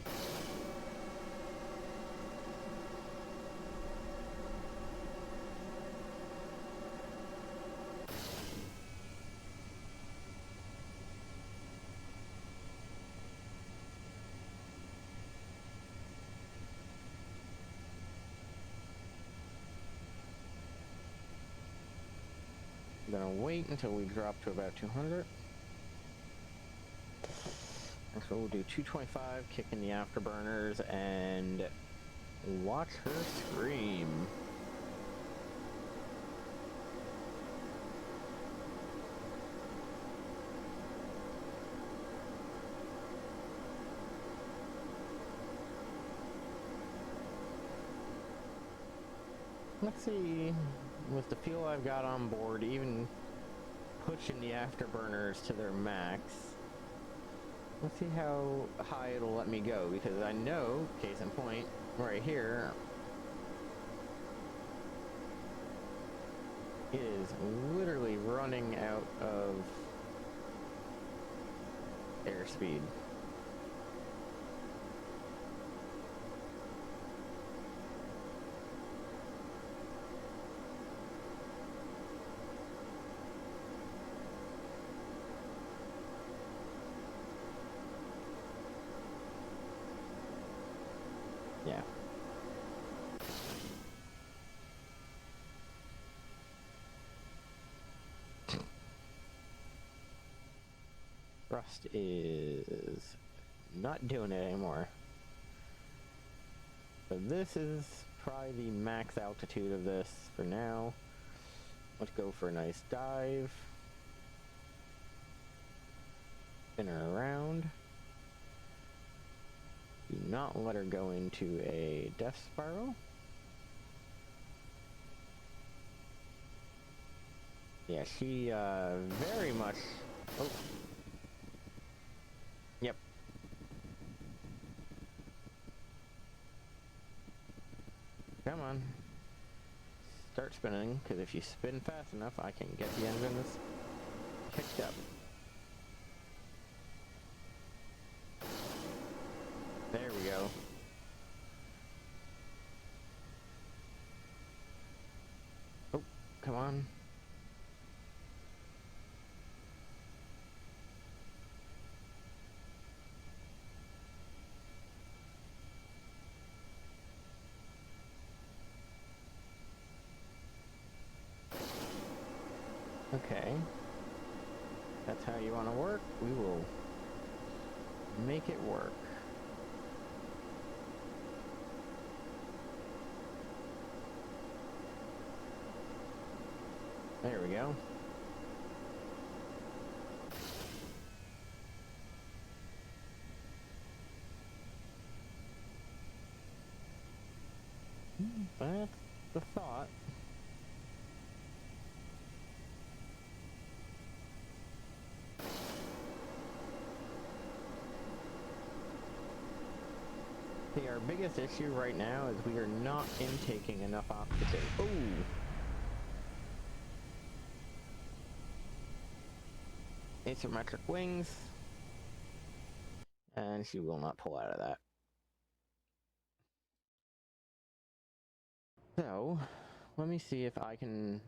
I'm gonna wait until we drop to about 200. And so we'll do 225, kick in the afterburners, and watch her scream. Let's see, with the fuel I've got on board, even pushing the afterburners to their max, let's see how high it'll let me go, because I know, case in point, right here, it is literally running out of airspeed. Yeah. Rust is not doing it anymore. So this is probably the max altitude of this for now. Let's go for a nice dive. Spin her around. Do not let her go into a death spiral. Yeah, she very much... Oh. Yep. Come on. Start spinning, because if you spin fast enough, I can get the engines picked up. There we go. Oh, come on. Okay. That's how you want to work. We will make it work. There we go. That's the thought. See, our biggest issue right now is we are not intaking enough oxygen. Ooh! Asymmetric wings. And she will not pull out of that. So, let me see if I can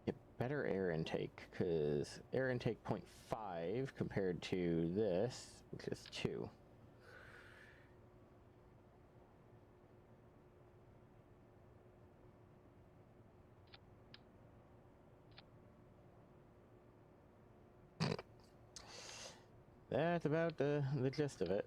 get better air intake, because air intake 0.5 compared to this, which is 2. That's about the gist of it.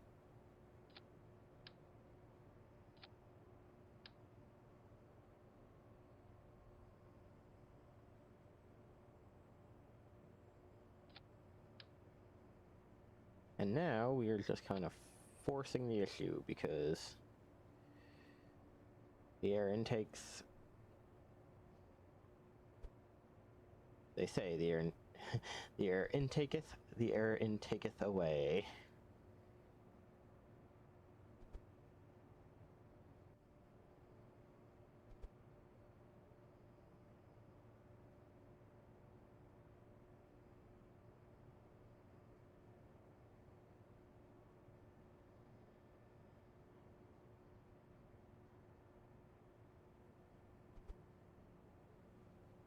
And now we are just kind of forcing the issue because the air intakes, they say the air the air intaketh away.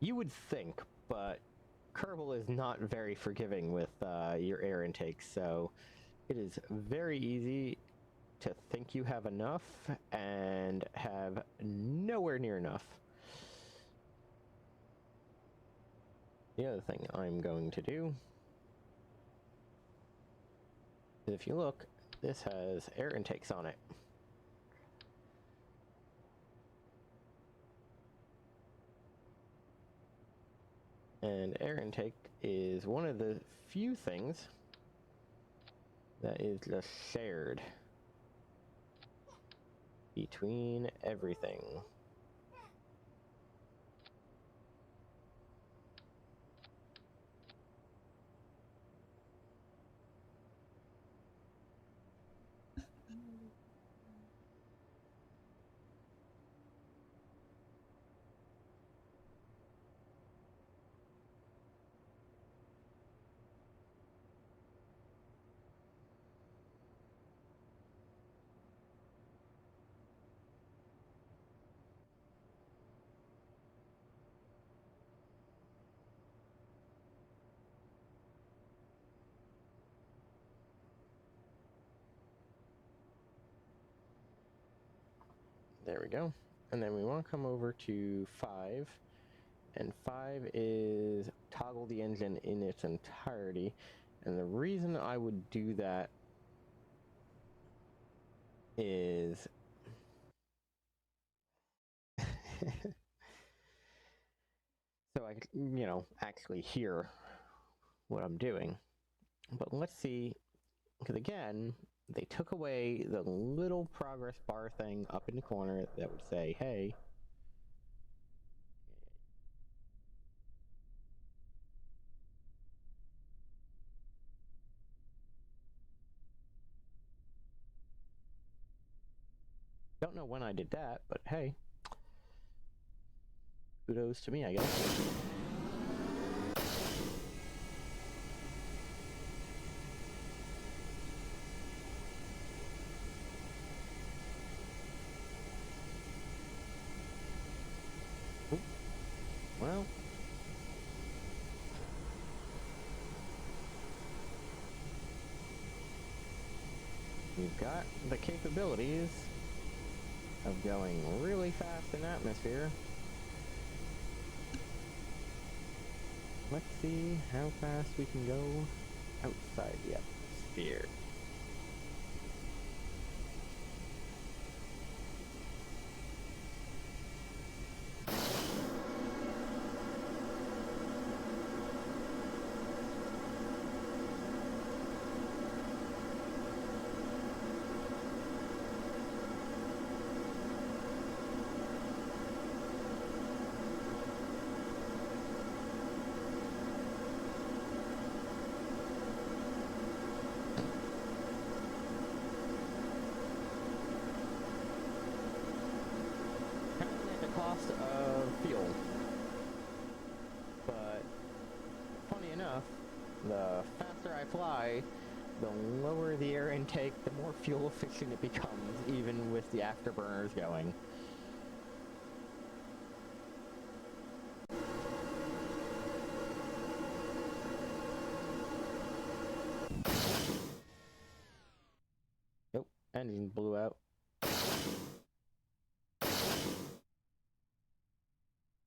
You would think, but Kerbal is not very forgiving with your air intake, so it is very easy to think you have enough and have nowhere near enough. The other thing I'm going to do, if you look, this has air intakes on it. And air intake is one of the few things that is just shared between everything. There we go. And then we want to come over to 5. And 5 is toggle the engine in its entirety. And the reason I would do that is so I can, actually hear what I'm doing. But let's see, because again, they took away the little progress bar thing up in the corner that would say, hey, don't know when I did that, but hey, kudos to me, I guess. Well, we've got the capabilities of going really fast in atmosphere. Let's see how fast we can go outside the atmosphere. Cost of fuel, but funny enough, the faster I fly, the lower the air intake, the more fuel efficient it becomes, even with the afterburners going. Nope, engine blew out.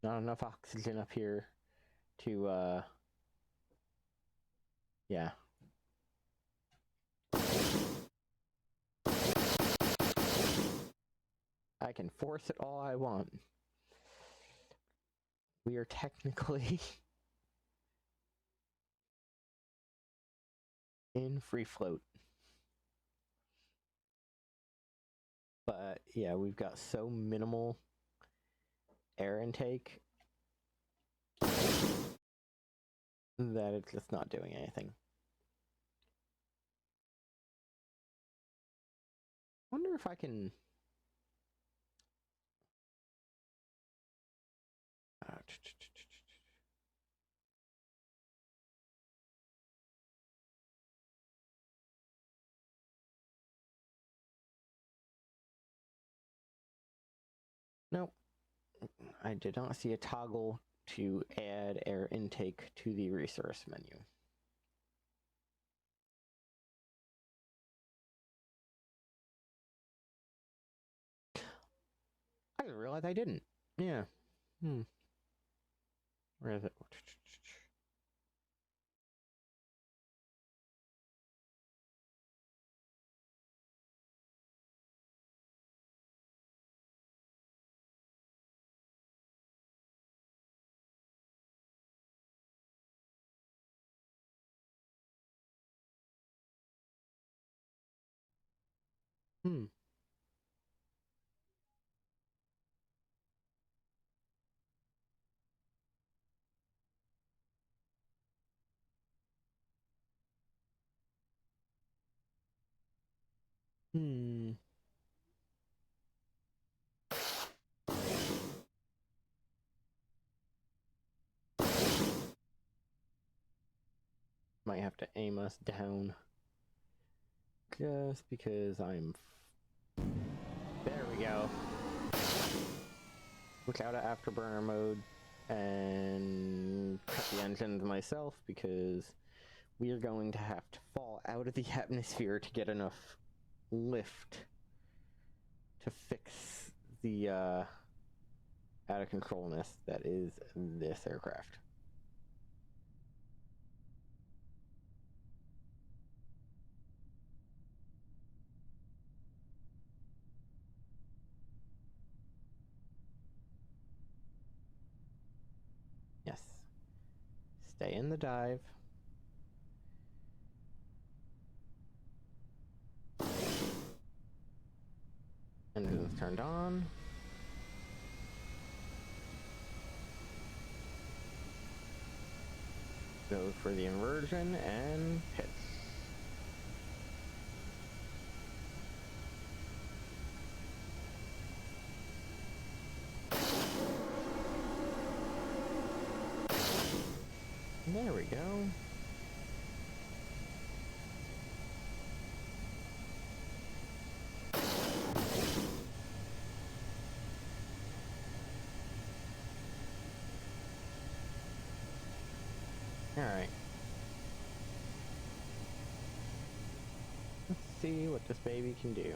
Not enough oxygen up here to, yeah. I can force it all I want. We are technically in free float. But yeah, we've got so minimal air intake that it's just not doing anything. Wonder if I can nope. I did not see a toggle to add air intake to the resource menu. I didn't realize I didn't. Yeah. Where is it? Might have to aim us down. Just because I'm... There we go. Switch out of afterburner mode and cut the engines myself because we are going to have to fall out of the atmosphere to get enough lift to fix the out of controlness that is this aircraft. Yes. Stay in the dive. Engines turned on. Go for the inversion and pitch. There we go. Alright. Let's see what this baby can do.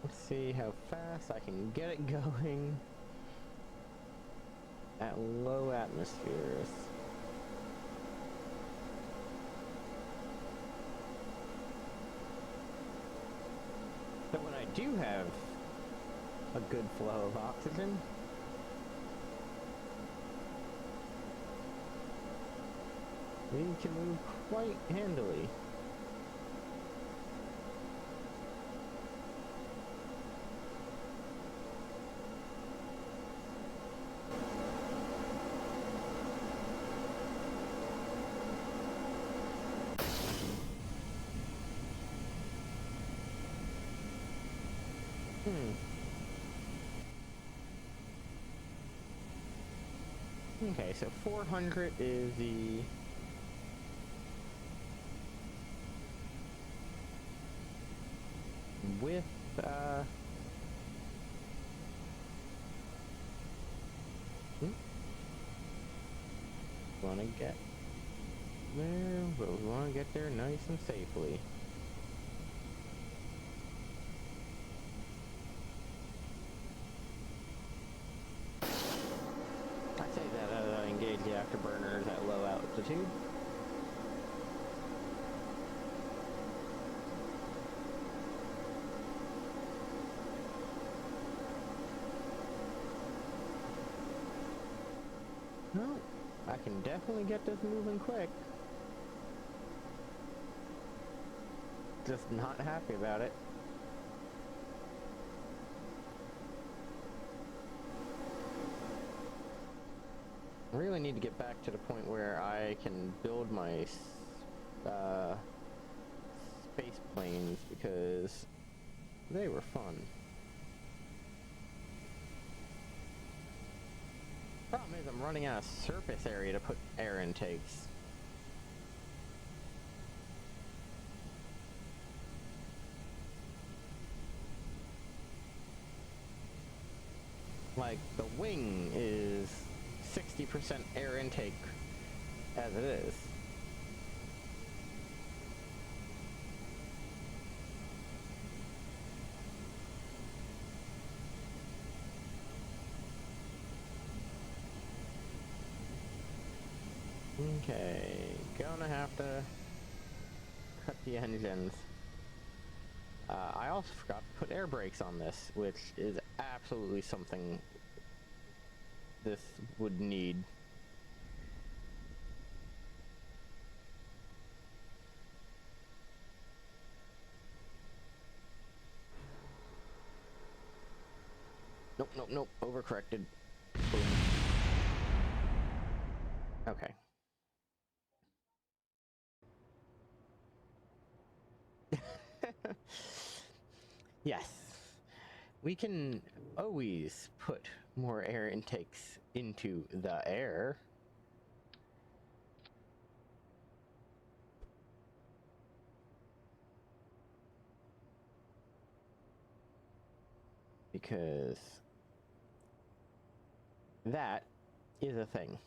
Let's see how fast I can get it going at low atmospheres. So when I do have a good flow of oxygen, we can move quite handily. Okay, so 400 is the... with, wanna get there, but we wanna get there nice and safely. I say that engage the afterburners at low altitude. No, I can definitely get this moving quick. Just not happy about it. I really need to get back to the point where I can build my space planes, because they were fun. Problem is I'm running out of surface area to put air intakes. Like, the wing is 60% air intake as it is. Okay, gonna have to cut the engines. I also forgot to put air brakes on this, which is absolutely something this would need. Nope, nope, nope, overcorrected. Boom. Okay. Yes. We can always put more air intakes into the air. Because that is a thing.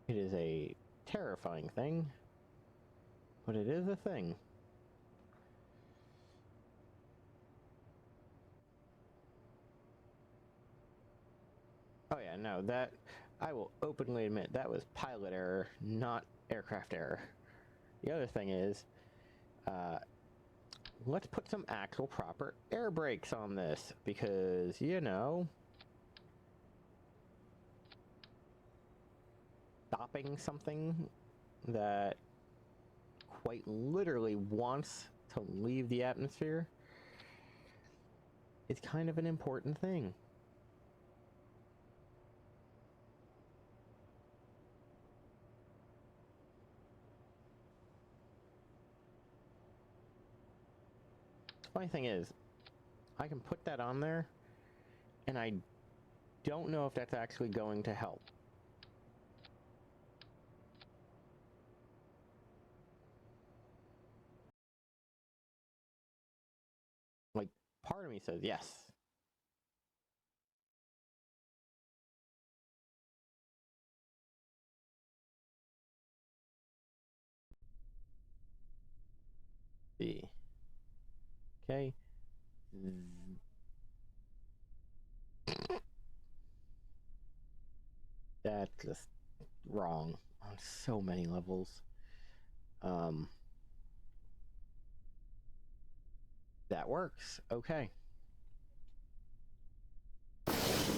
It is a terrifying thing, but it is a thing. Oh yeah, no, that, I will openly admit, that was pilot error, not aircraft error. The other thing is, let's put some actual proper air brakes on this, because, you know, stopping something that quite literally wants to leave the atmosphere is kind of an important thing. The funny thing is, I can put that on there, and I don't know if that's actually going to help. Like, part of me says yes. see. Okay. That's just wrong on so many levels. That works. Okay. Apparently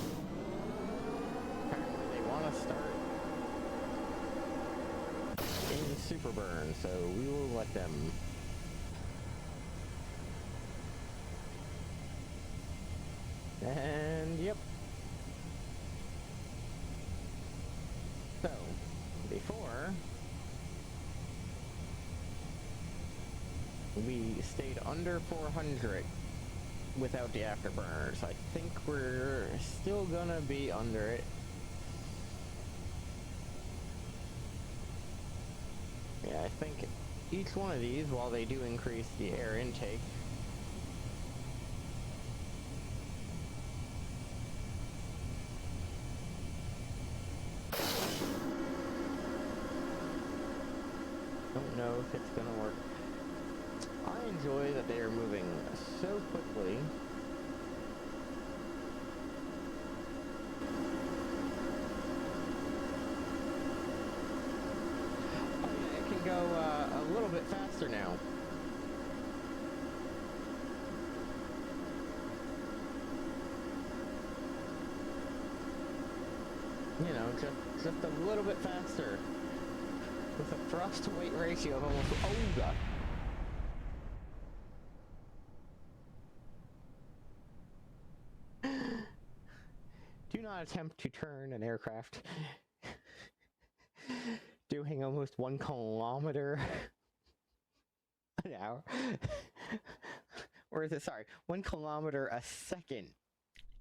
they want to start in super burn, so we will let them. And yep. So before we stayed under 400 without the afterburners. I think we're still gonna be under it. Yeah, I think each one of these, while they do increase the air intake, don't know if it's gonna work. I enjoy that they are moving so quickly. Oh yeah, it can go a little bit faster now. You know, just a little bit faster. With a thrust to weight ratio of almost, oh god. Do not attempt to turn an aircraft doing almost 1 kilometer an hour. Or is it, sorry, 1 kilometer a second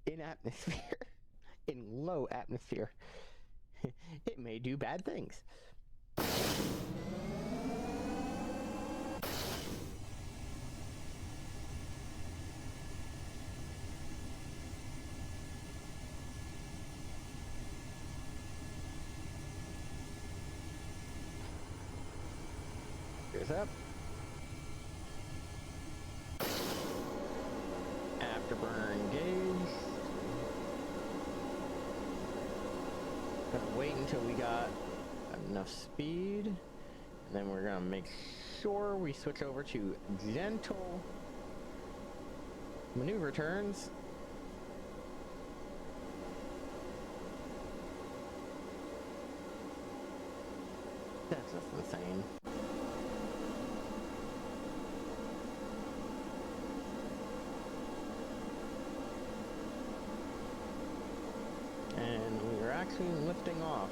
in atmosphere, in low atmosphere. It may do bad things. Here's up. Afterburner engaged. Gonna wait until we got enough speed, and then we're gonna make sure we switch over to gentle maneuver turns. That's just insane. And we are actually lifting off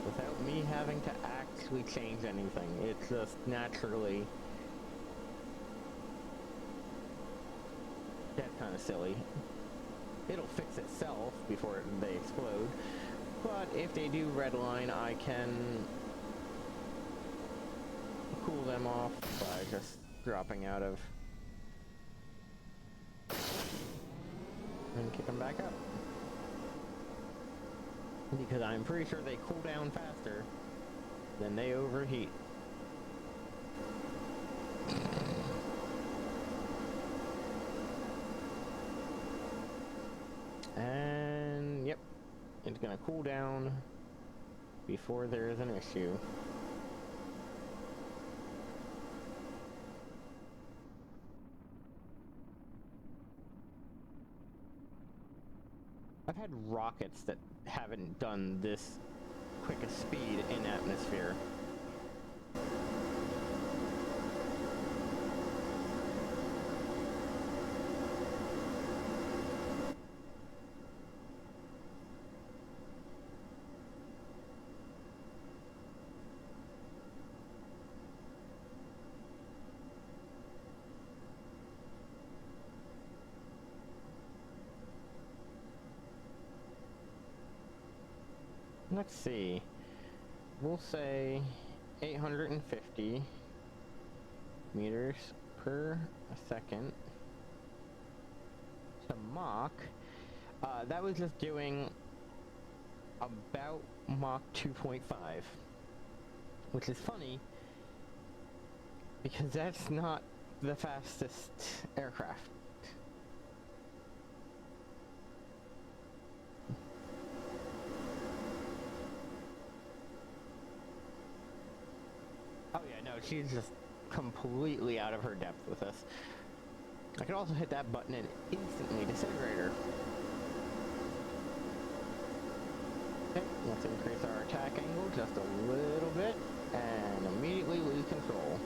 without me having to actually change anything. It's just naturally. That's kind of silly. It'll fix itself before they explode. But if they do redline, I can cool them off by just dropping out of and kick them back up. Because I'm pretty sure they cool down faster than they overheat. And yep, it's gonna cool down before there is an issue. I've had rockets that haven't done this quick a speed in atmosphere. Let's see. We'll say 850 meters per second to Mach. That was just doing about Mach 2.5. which is funny, because that's not the fastest aircraft. Oh yeah, no, she's just completely out of her depth with us. I could also hit that button and instantly disintegrate her. Okay, let's increase our attack angle just a little bit, and immediately lose control.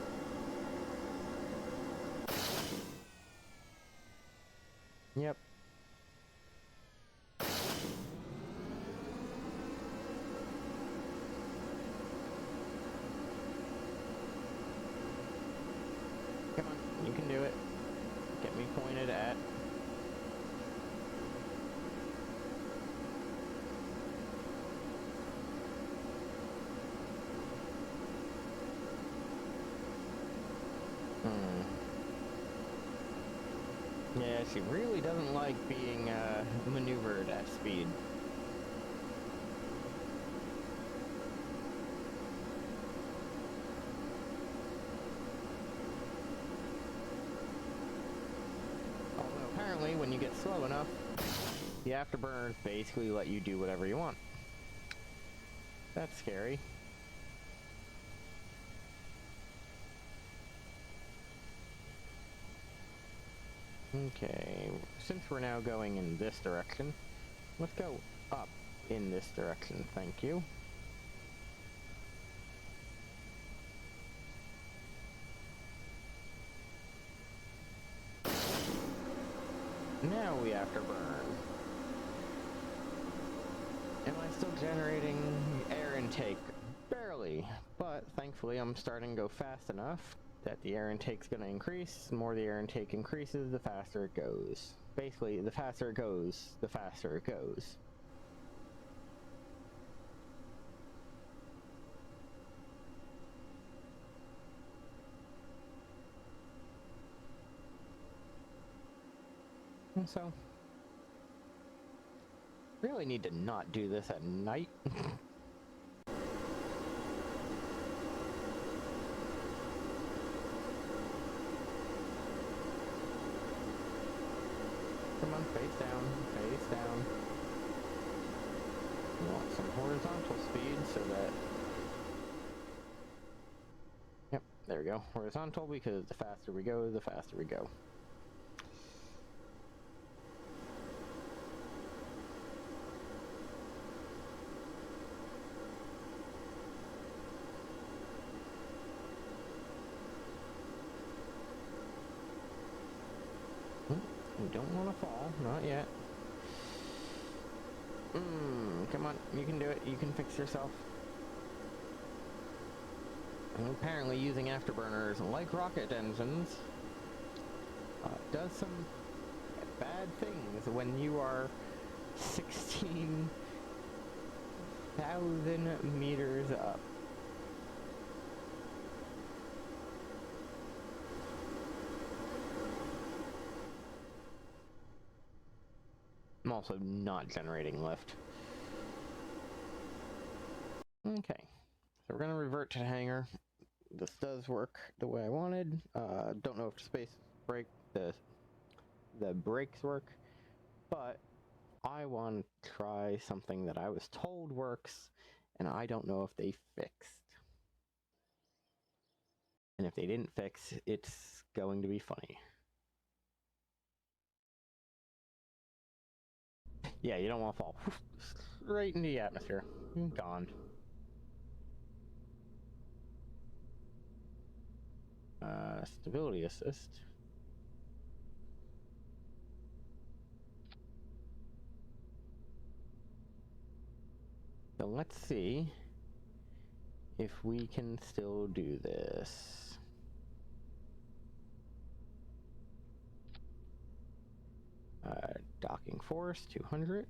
Yep. Come on, you can do it. Get me pointed at. Yeah, she really doesn't like being maneuvered at speed. Although apparently when you get slow enough, the afterburners basically let you do whatever you want. That's scary. Okay, since we're now going in this direction, let's go up in this direction, thank you. Now we afterburn. Am I still generating air intake? Barely, but thankfully I'm starting to go fast enough that the air intake's going to increase. The more the air intake increases, the faster it goes. Basically, the faster it goes, the faster it goes. And so, really need to not do this at night. Come on, face down, face down. You want some horizontal speed so that... Yep, there we go. Horizontal, because the faster we go, the faster we go. We don't want to fall, not yet. Come on, you can do it, you can fix yourself. And apparently using afterburners, like rocket engines, does some bad things when you are 16,000 meters up. I'm also not generating lift. Okay, so we're gonna revert to the hangar. This does work the way I wanted. Don't know if the brakes work, but I want to try something that I was told works, and I don't know if they fixed. And if they didn't fix, it's going to be funny. Yeah, you don't want to fall straight into the atmosphere. Gone. Stability assist. So let's see if we can still do this. Docking force, 200.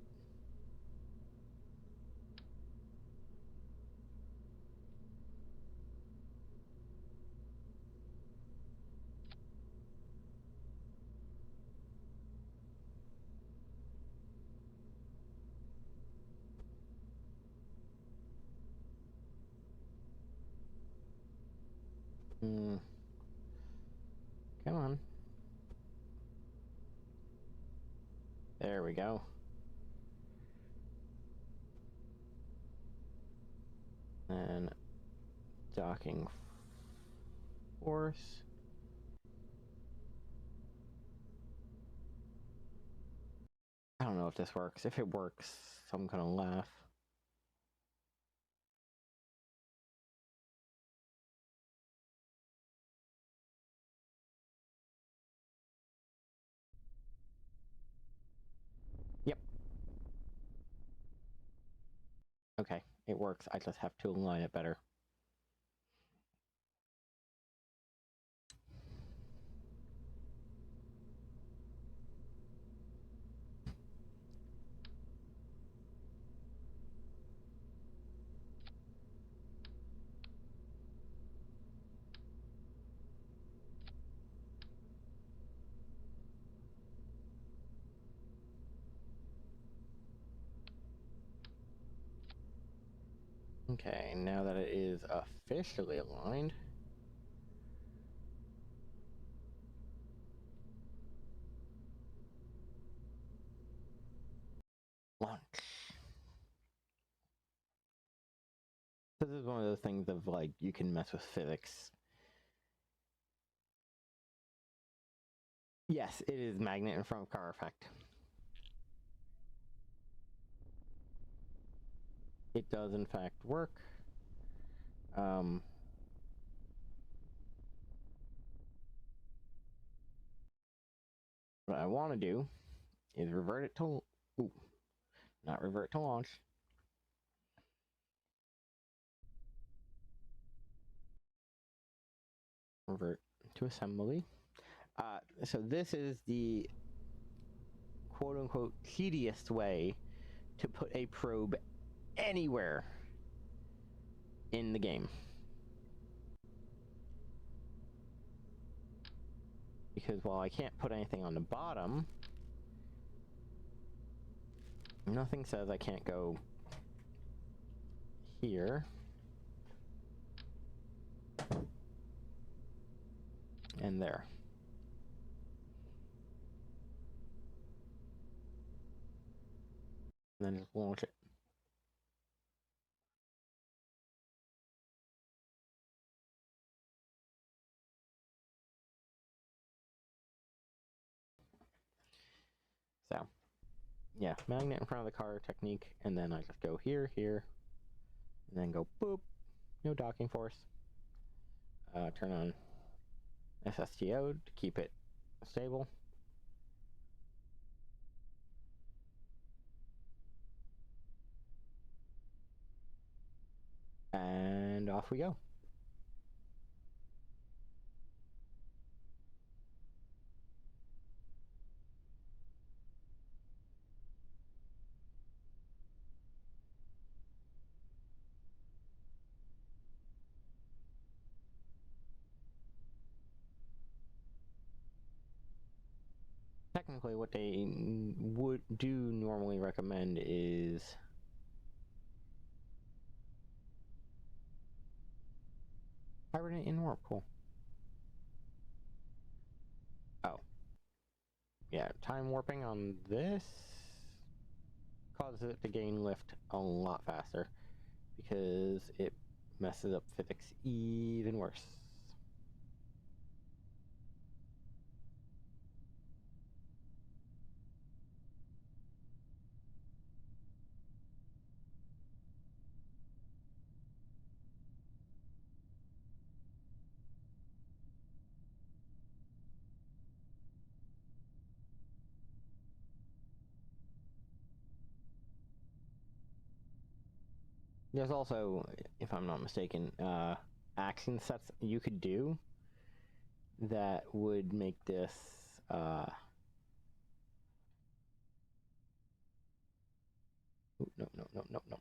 Come on. There we go. And docking force. I don't know if this works. If it works, I'm gonna laugh. Yep. Okay, it works. I just have to align it better. Okay, now that it is officially aligned, launch. This is one of those things of like, you can mess with physics. Yes, it is magnet in front of car effect. It does in fact work. What I want to do is revert it to, not revert to launch. Revert to assembly. So this is the quote-unquote tedious way to put a probe anywhere in the game. Because while I can't put anything on the bottom, nothing says I can't go here and there. And then just launch it. So, yeah, magnet in front of the car technique, and then I just go here, here, and then go boop, no docking force. Turn on SSTO to keep it stable. And off we go. Technically, what they would normally recommend is hibernate in warp. Cool. Oh, yeah, time warping on this causes it to gain lift a lot faster because it messes up physics even worse. There's also, if I'm not mistaken, action sets you could do that would make this no, no, no, no, no.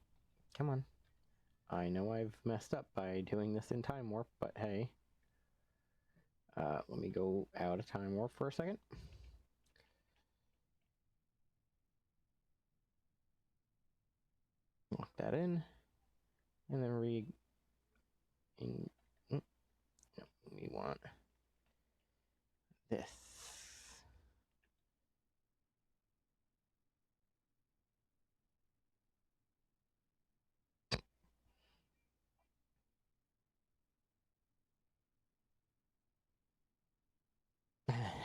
Come on. I know I've messed up by doing this in time warp, but hey. Let me go out of time warp for a second. Lock that in. And then no, we want this.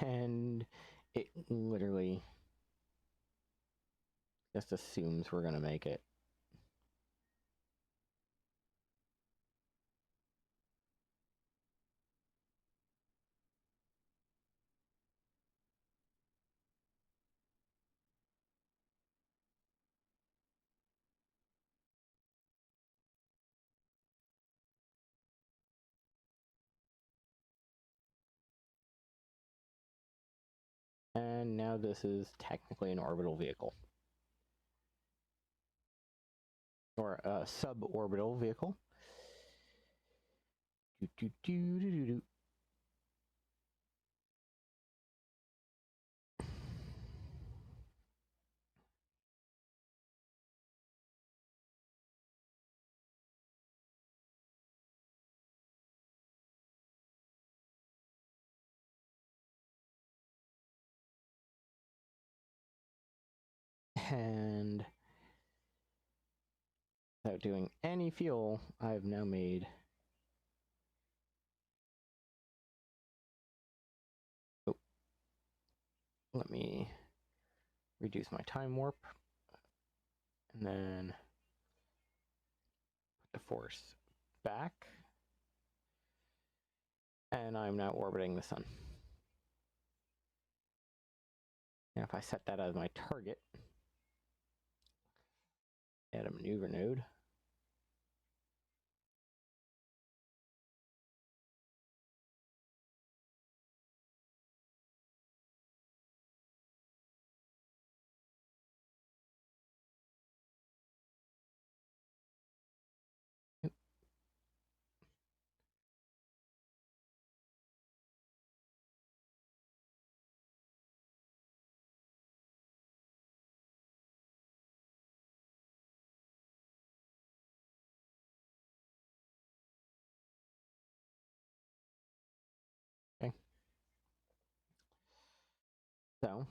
And it literally just assumes we're gonna make it. And now this is technically an orbital vehicle. Or a suborbital vehicle. And without doing any fuel, I've now made let me reduce my time warp and then put the force back. And I'm now orbiting the sun. And if I set that as my target, add a maneuver node. Okay. So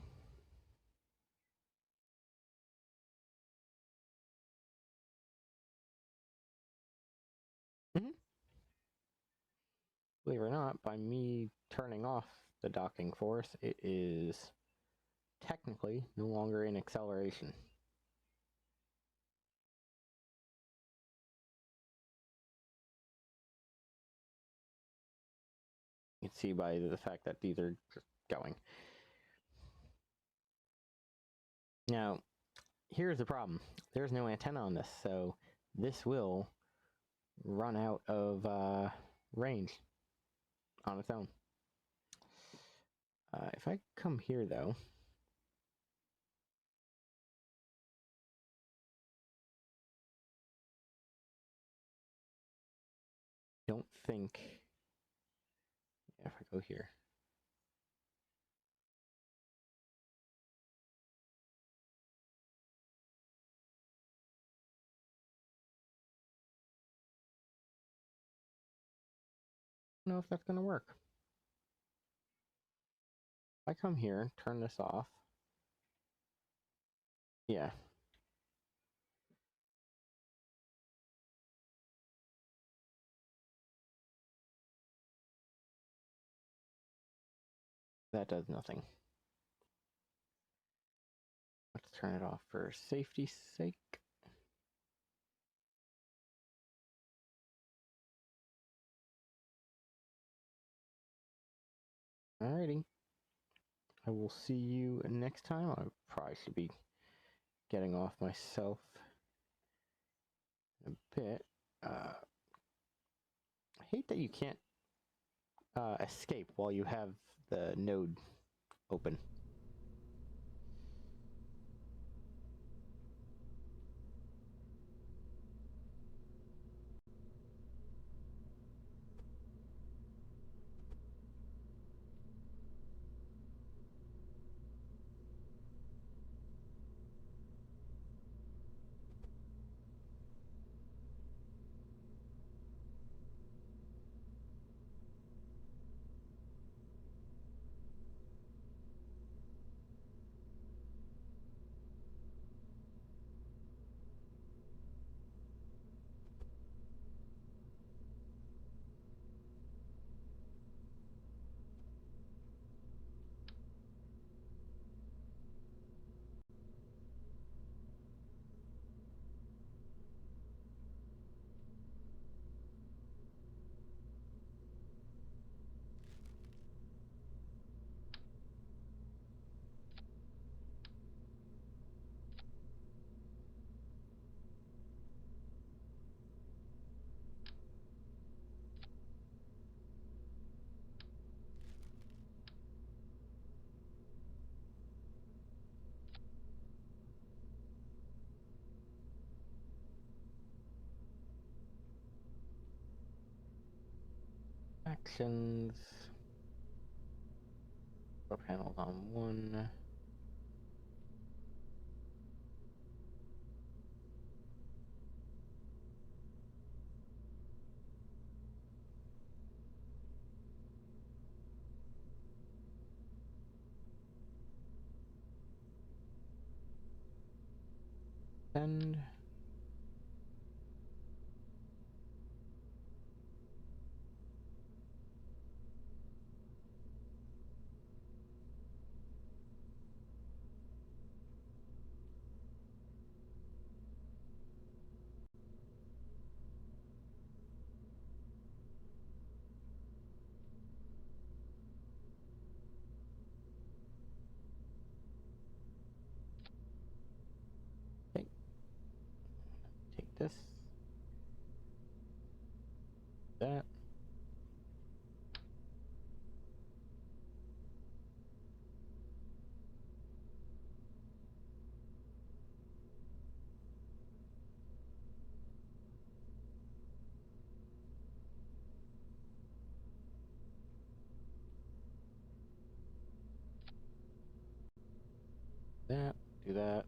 believe it or not, by me turning off the docking force, it is technically no longer in acceleration. You can see by the fact that these are just going. Now, here's the problem. There's no antenna on this, so this will run out of range on its own. If I come here, though, don't think, if I go here, I don't know if that's going to work. If I come here, turn this off, yeah. That does nothing. Let's turn it off for safety's sake. Alrighty. I will see you next time. I probably should be getting off myself a bit. I hate that you can't escape while you have the node open. sections. Put panels on one. And take this, that. That, do that.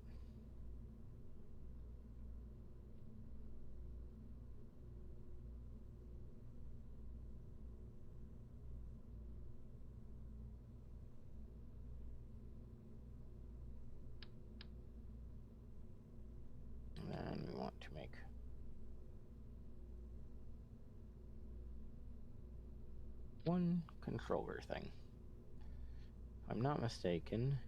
And then we want to make one controller thing. If I'm not mistaken,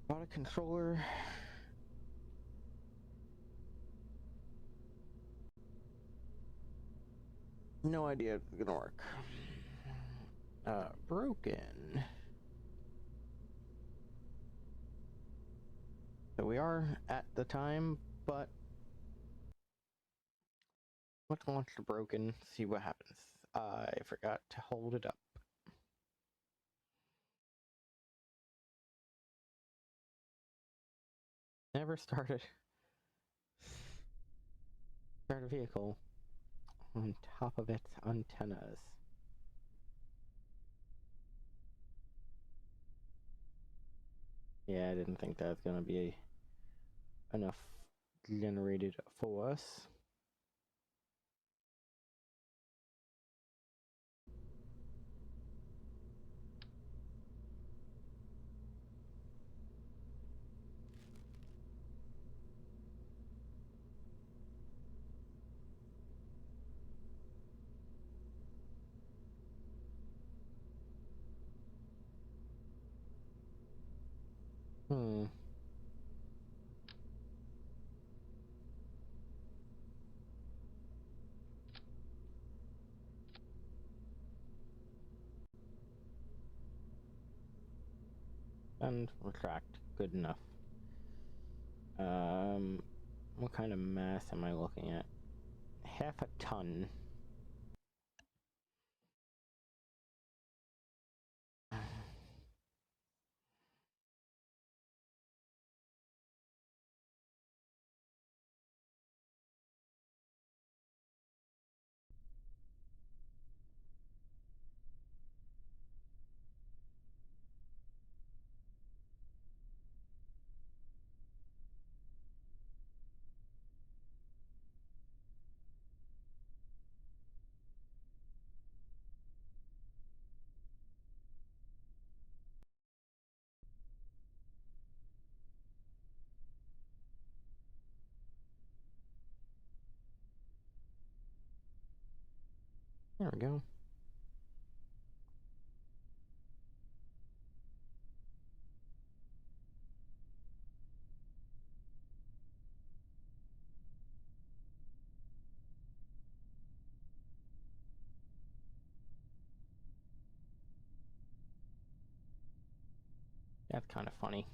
bought a controller. No idea if it's gonna work. Broken. So we are at the time, but let's launch the broken, see what happens. I forgot to hold it up. Never started. Start a vehicle on top of its antennas. Yeah, I didn't think that was gonna be enough generated for us. Hmm. And retract. Good enough. What kind of mass am I looking at? Half a ton. There we go. That's kind of funny.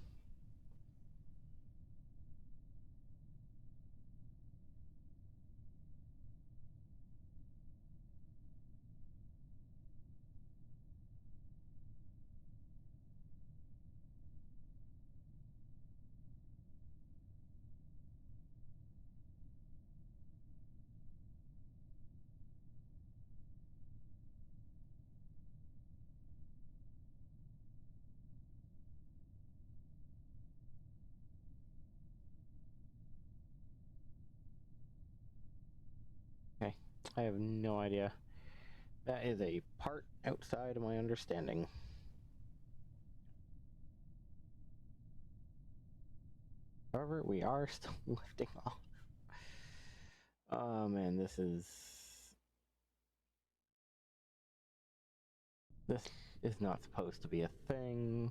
I have no idea. That is a part outside of my understanding. However, we are still lifting off. Oh man, this is not supposed to be a thing.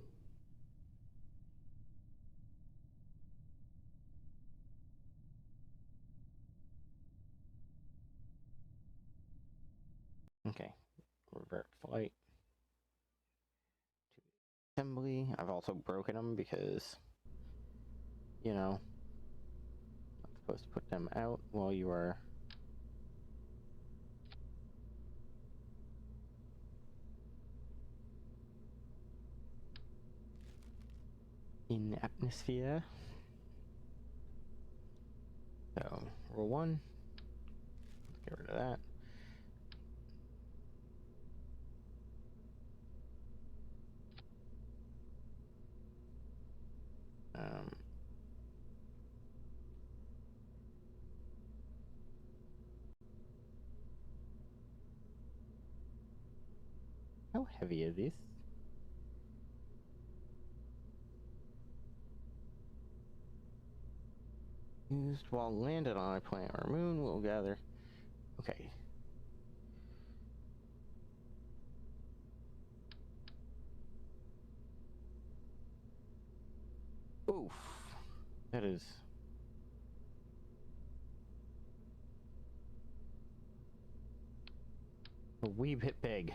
Okay, revert flight to assembly. I've also broken them because, you know, not supposed to put them out while you are in atmosphere. So, roll 1. Let's get rid of that. How heavy is this? Used while landed on a planet or moon will gather. Okay. Oof. That is a wee bit big.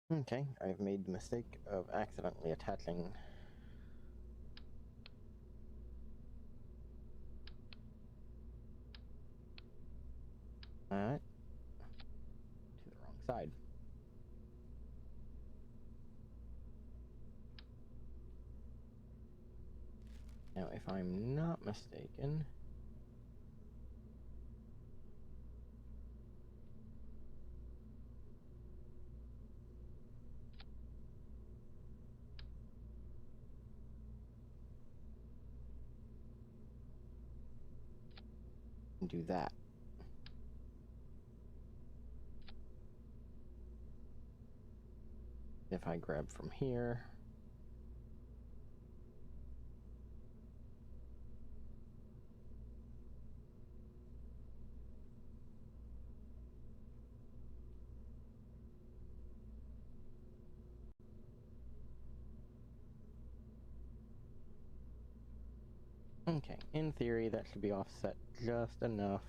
Okay, I've made the mistake of accidentally attaching that to the wrong side. I'm not mistaken. Do that. If I grab from here, okay, in theory that should be offset just enough.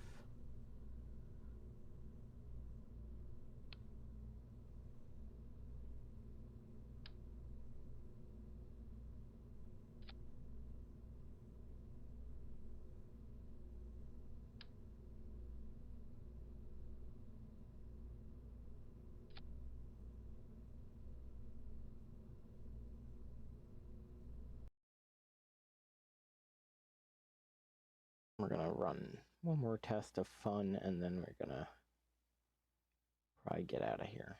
We're gonna run one more test of fun, and then we're gonna probably get out of here.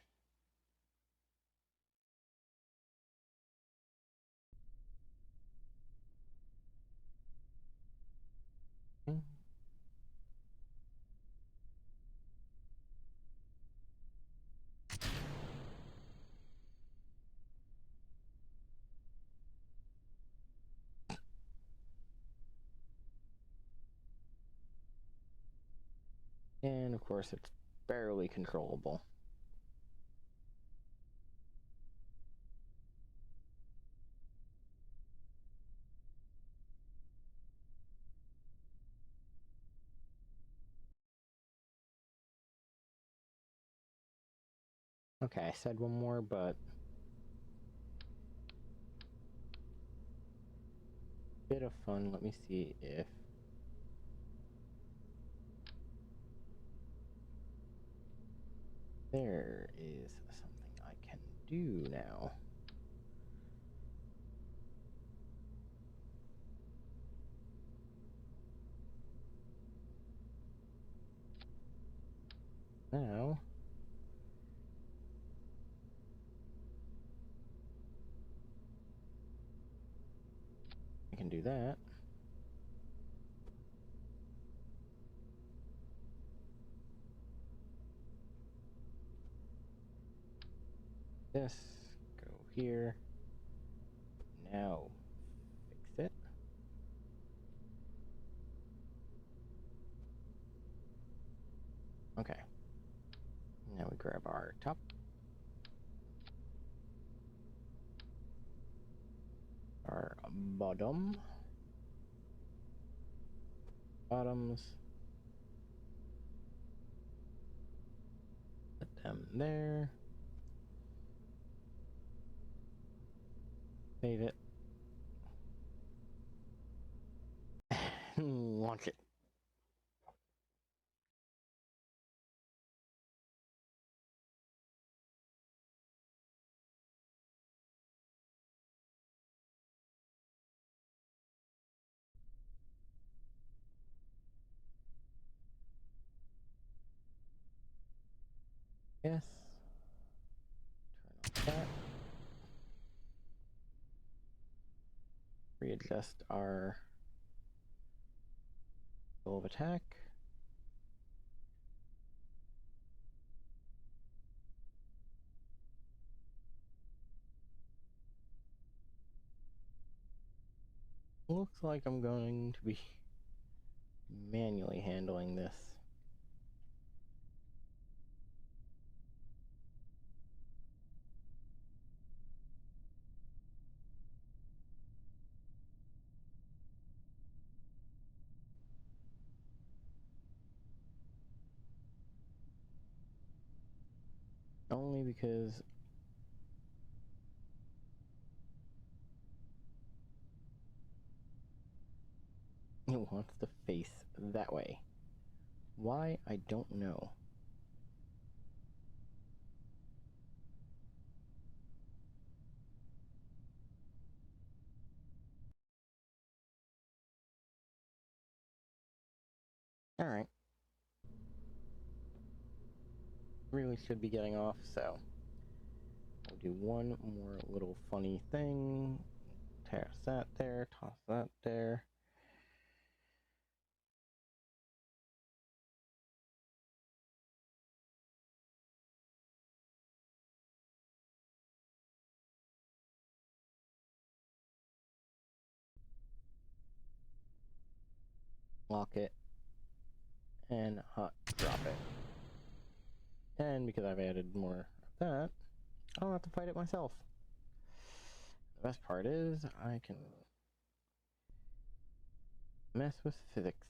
And of course it's barely controllable. Okay, I said one more, but bit of fun. Let me see if there is something I can do now. Now, I can do that. This, go here. Now, fix it. Okay. Now we grab our top. Our bottoms. Put them there. Save it. Launch it. Yes. Turn off that. Readjust our goal of attack. Looks like I'm going to be manually handling this. Only because it wants to face that way. Why? I don't know. really should be getting off, so I'll do one more little funny thing. Toss that there, toss that there. Lock it, and hot drop it. And because I've added more of that, I don't have to fight it myself. The best part is I can mess with physics.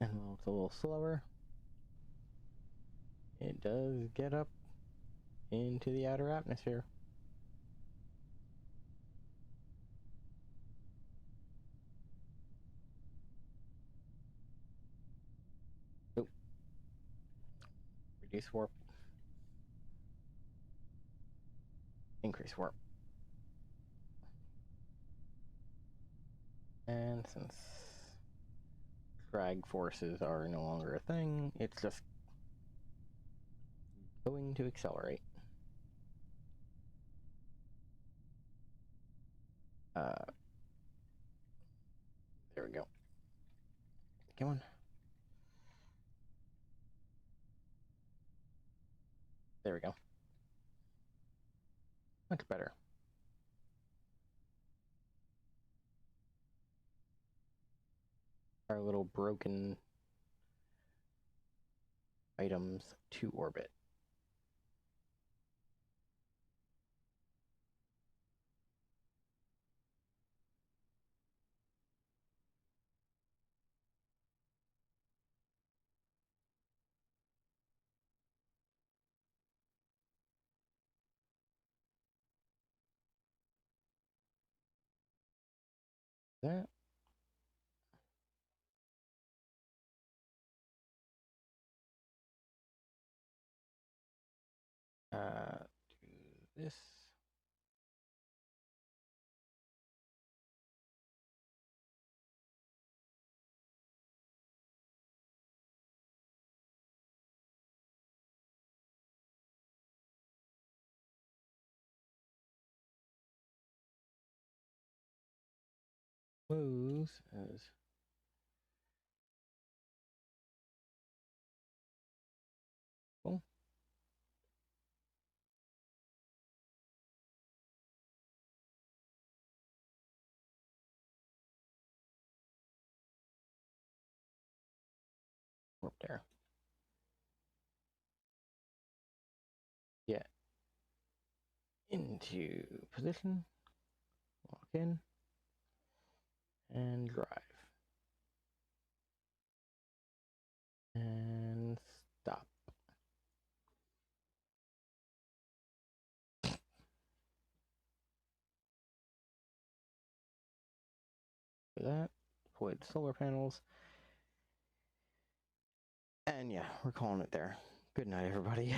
And while it's a little slower, it does get up into the outer atmosphere. Oh. Reduce warp. Increase warp. And since drag forces are no longer a thing, it's just going to accelerate. There we go. Come on. There we go. Much better. Our little broken items to orbit. That. Do this. Moves as cool. Warp there. Get into position. Lock in. And drive. And stop. Do that. Deploy the solar panels. And yeah, we're calling it there. Good night, everybody.